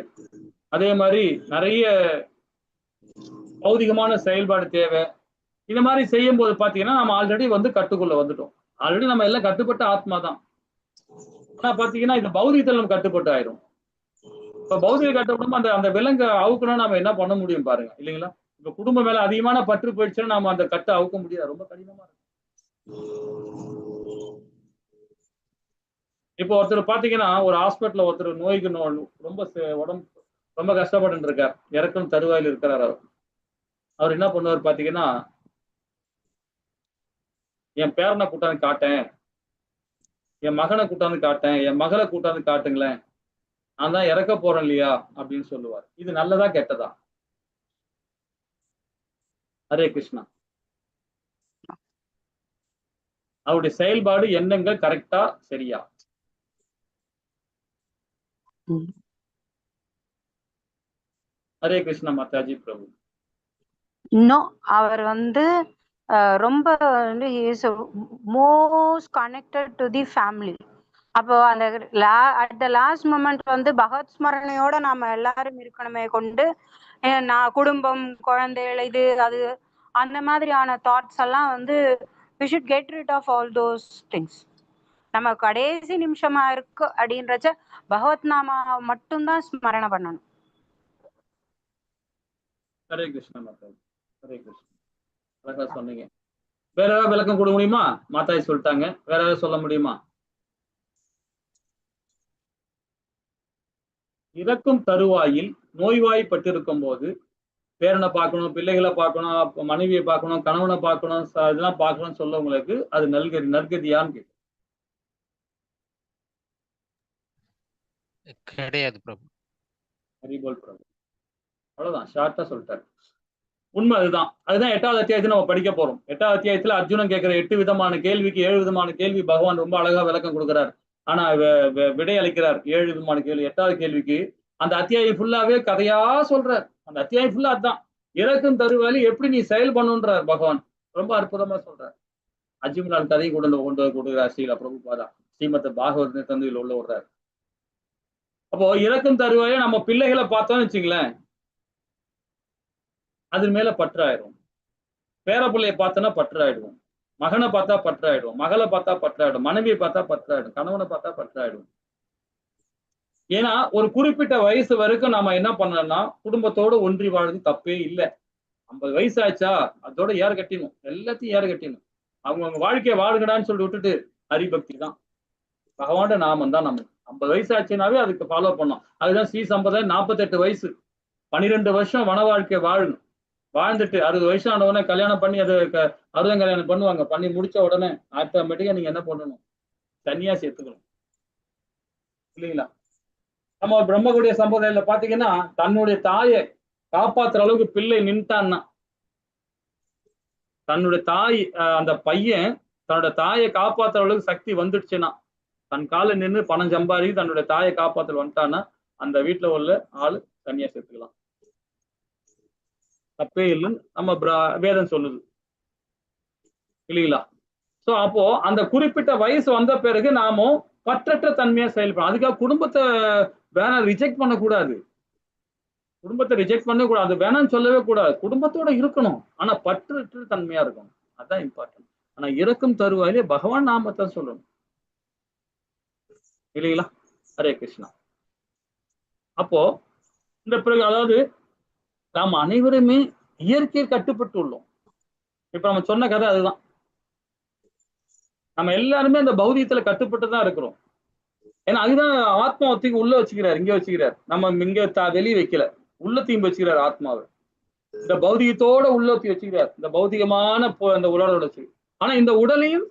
அதே மாதிரி நிறைய பௌதிகமான செயல்பாடு தேவை. இந்த மாதிரி செய்யும் போது பாத்தீங்கன்னா நம்ம ஆல்ரெடி கட்டுக்குள்ள வந்துட்டோம். ஆல்ரெடி நம்ம எல்லாம் கட்டுப்பட்ட ஆத்மா தான். ஆனா பாத்தீங்கன்னா இந்த பௌதிகத்தில் நம்ம கட்டுப்பட்டு ஆயிரும். இப்ப பௌதிக கட்டுப்படும் அந்த விலங்கை அவுக்கணும்னு நம்ம என்ன பண்ண முடியும் பாருங்க, இல்லைங்களா? இப்ப குடும்பம் மேல அதிகமான பற்று போயிடுச்சுன்னா நம்ம அந்த கட்டை அவுக்க முடியாது, ரொம்ப கடினமா இருக்கும். இப்போ ஒருத்தர் பாத்தீங்கன்னா ஒரு ஹாஸ்பிட்டல்ல ஒருத்தர் நோய்க்கு ரொம்ப உடம்பு ரொம்ப கஷ்டப்பட்டு இருக்கார், இறக்கும் தருவாயில் இருக்கிறார். அவர் என்ன பண்ணுவார் பாத்தீங்கன்னா, என் பேரனை கூட்டாந்து காட்டேன், என் மகனை கூட்டாந்து காட்டேன், என் மகளை கூட்டாந்து காட்டுங்களேன், நான் தான் இறக்க போறேன் இல்லையா அப்படின்னு சொல்லுவார். இது நல்லதா கெட்டதா? ஹரே கிருஷ்ணா. அவருடைய செயல்பாடு எண்ணங்கள் கரெக்டா சரியா? ஹரே கிருஷ்ணா மாதாஜி பிரபு. இன்னும் அவர் ரொம்ப most connected to the family. அப்போ அந்த அட் த லாஸ்ட் மொமெண்ட் பகவத் ஸ்மரணையோட நாம எல்லாரும் இருக்கணுமே கொண்டு, நான் குடும்பம், குழந்தைகள், இது அது அந்த மாதிரியான தாட்ஸ் எல்லாம் we should get rid of all those things. நம்ம கடைசி நிமிஷமா இருக்கு அப்படின்றச்ச பகவத் நாமா மட்டும்தான் ஸ்மரணை பண்ணணும். ஹரே கிருஷ்ணா மாதாஜி. ஹரே கிருஷ்ணா. அழகா சொன்னீங்க. வேற ஏதாவது விளக்கம் கொடுக்க முடியுமா? மாதாஜி சொல்லிட்டாங்க, வேற ஏதாவது சொல்ல முடியுமா? இறக்கும் தருவாயில் நோய்வாய்ப்பட்டிருக்கும் போது பேரனை பார்க்கணும், பிள்ளைகளை பார்க்கணும், மனைவியை பார்க்கணும், கணவனை பார்க்கணும், இதெல்லாம் பார்க்கணும்னு சொல்லவங்களுக்கு அது நற்கதியான்னு கேட்கும். கிடையாது பிரபு. ஹரிபோல் பிரபு. அவ்வளவுதான், ஷார்ட்டா சொல்லிட்டாரு. உண்மை அதுதான். அதுதான் 8வது அத்தியாயத்தை நம்ம படிக்க போறோம். 8வது அத்தியாயத்துல அர்ஜுனன் கேட்கிற 8 விதமான கேள்விக்கு 7 விதமான கேள்வி பகவான் ரொம்ப அழகா விளக்கம் கொடுக்கிறார். ஆனா விடை அளிக்கிறார் 7 விதமான கேள்வி. 8வது கேள்விக்கு அந்த அத்தியாயம் ஃபுல்லாவே கதையா சொல்றார். அந்த அத்தியாயம் ஃபுல்லா அதுதான். இறக்கும் தருவாலி எப்படி நீ செயல் பண்ணுன்றார் பகவான். ரொம்ப அற்புதமா சொல்றார். அஜிம்லால் கதையை கொண்டு கொடுக்கிறார் ஸ்ரீல பிரபுபாதா. ஸ்ரீமத் பாகவத தந்தையில் உள்ள விடுறார். அப்போ இறக்கும் தருவாயை நம்ம பிள்ளைகளை பார்த்தோம்னு வச்சுங்களேன், அது மேல பற்றாயிடும். பேர பிள்ளைய பார்த்தோன்னா பற்றாயிடுவோம். மகனை பார்த்தா பற்றாயிடும், மகளை பார்த்தா பற்றாயிடும், மனைவியை பார்த்தா பற்றாயிடும், கணவனை பார்த்தா பற்றாயிடும். ஏன்னா ஒரு குறிப்பிட்ட வயசு வரைக்கும் நாம என்ன பண்ணோம்னா குடும்பத்தோட ஒன்றி வாழ்றது தப்பே இல்லை. 50 வயசு ஆச்சா அதோட ஏற கட்டிடணும், எல்லாத்தையும் ஏற கட்டிடணும். அவங்க வாழ்க்கையை வாழுங்கடான்னு சொல்லி விட்டுட்டு ஹரிபக்தி தான், பகவான் நாமம் தான் நம்ம. 50 வயசு ஆச்சுனாவே அதுக்கு ஃபாலோ பண்ணோம். அதுதான் ஸ்ரீ சம்பிரதாயம். 48 வயசு 12 வருஷம் வன வாழ்க்கை வாழணும். வாழ்ந்துட்டு 60 வயசு ஆனவுடனே கல்யாணம் பண்ணி அது 60 கல்யாணம் பண்ணுவாங்க. பண்ணி முடிச்ச உடனே ஆட்டோமேட்டிக்கா நீங்க என்ன பண்ணணும், சன்னியாசி எடுத்துக்கணும் இல்லைங்களா? நம்ம பிரம்மகுடிய சம்பிரதாயில பாத்தீங்கன்னா தன்னுடைய தாயை காப்பாத்துற அளவுக்கு பிள்ளை நின்ட்டான்னா, தன்னுடைய தாய் அந்த பையன் தன்னோட தாயை காப்பாத்துற அளவுக்கு சக்தி வந்துடுச்சுன்னா, தன் கால நின்று பணம் சம்பாதி தன்னுடைய தாயை காப்பாத்துல வந்துட்டான்னா அந்த வீட்டுல உள்ள ஆளு சன்னியாசி எடுத்துக்கலாம். தப்பே இல்லைன்னு நம்ம வேதம் சொல்லுது இல்லைங்களா? சோ அப்போ அந்த குறிப்பிட்ட வயசு வந்த பிறகு நாமும் பற்றற்ற தன்மையா செயல்படும். அதுக்காக குடும்பத்தை வேணாம் ரிஜெக்ட் பண்ணக்கூடாது. குடும்பத்தை ரிஜெக்ட் பண்ணக்கூடாது, வேணாம்னு சொல்லவே கூடாது. குடும்பத்தோட இருக்கணும், ஆனா பற்றற்ற தன்மையா இருக்கணும். அதுதான் இம்பார்ட்டன்ட். ஆனா இறக்கும் தருவாயிலே பகவான் நாமத்தை சொல்லணும் இல்லைங்களா? ஹரே கிருஷ்ணா. அப்போ இந்த பிறகு அதாவது நாம் அனைவருமே இயற்கையில் கட்டுப்பட்டு உள்ளோம். இப்ப நம்ம சொன்ன கதை அதுதான். நம்ம எல்லாருமே அந்த பௌதிகத்துல கட்டுப்பட்டு தான் இருக்கிறோம். ஏன்னா அதுதான் ஆத்மாவத்துக்கு உள்ள வச்சுக்கிறார், இங்க வச்சுக்கிறார். நம்ம இங்க வெளியே வைக்கல, உள்ளத்தையும் வச்சுக்கிறார் ஆத்மாவை. இந்த பௌதிகத்தோட உள்ளத்தை வச்சுக்கிறார், இந்த பௌதிகமான இந்த உடலோட வச்சு. ஆனா இந்த உடலையும்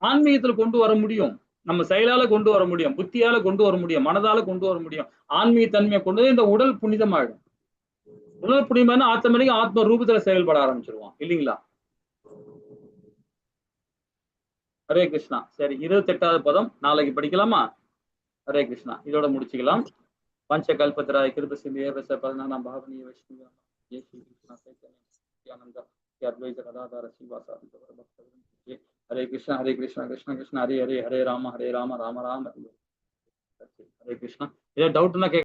ஆன்மீகத்துல கொண்டு வர முடியும். நம்ம செயலால கொண்டு வர முடியும், புத்தியால கொண்டு வர முடியும், மனதால கொண்டு வர முடியும். ஆன்மீக தன்மையை கொண்டு இந்த உடல் புனிதமாயிடும். உடல் புனிதமான ஆட்டோமேட்டிக்கா ஆத்ம ரூபத்துல செயல்பட ஆரம்பிச்சிருவான் இல்லைங்களா? ஹரே கிருஷ்ணா. சரி, 28வது பதம் நாளைக்கு படிக்கலாமா? ஹரே கிருஷ்ணா. இதோட முடிச்சுக்கலாம். பஞ்ச கல்பத்ராய கிருப சிந்தே வச 14 பாவனீய வைஷ்ணவ ஜெய் ஸ்ரீ கிருஷ்ணா சைத்தன்ய ஆனந்த அத்வைத கதாதார ஸ்ரீவாசாதி பக்தர்கள். ஹரே கிருஷ்ணா ஹரே கிருஷ்ணா கிருஷ்ண கிருஷ்ண ஹரே ஹரே, ஹரே ராம ராம ராம ஹரே கிருஷ்ணா. ஏதாவது டவுட்னா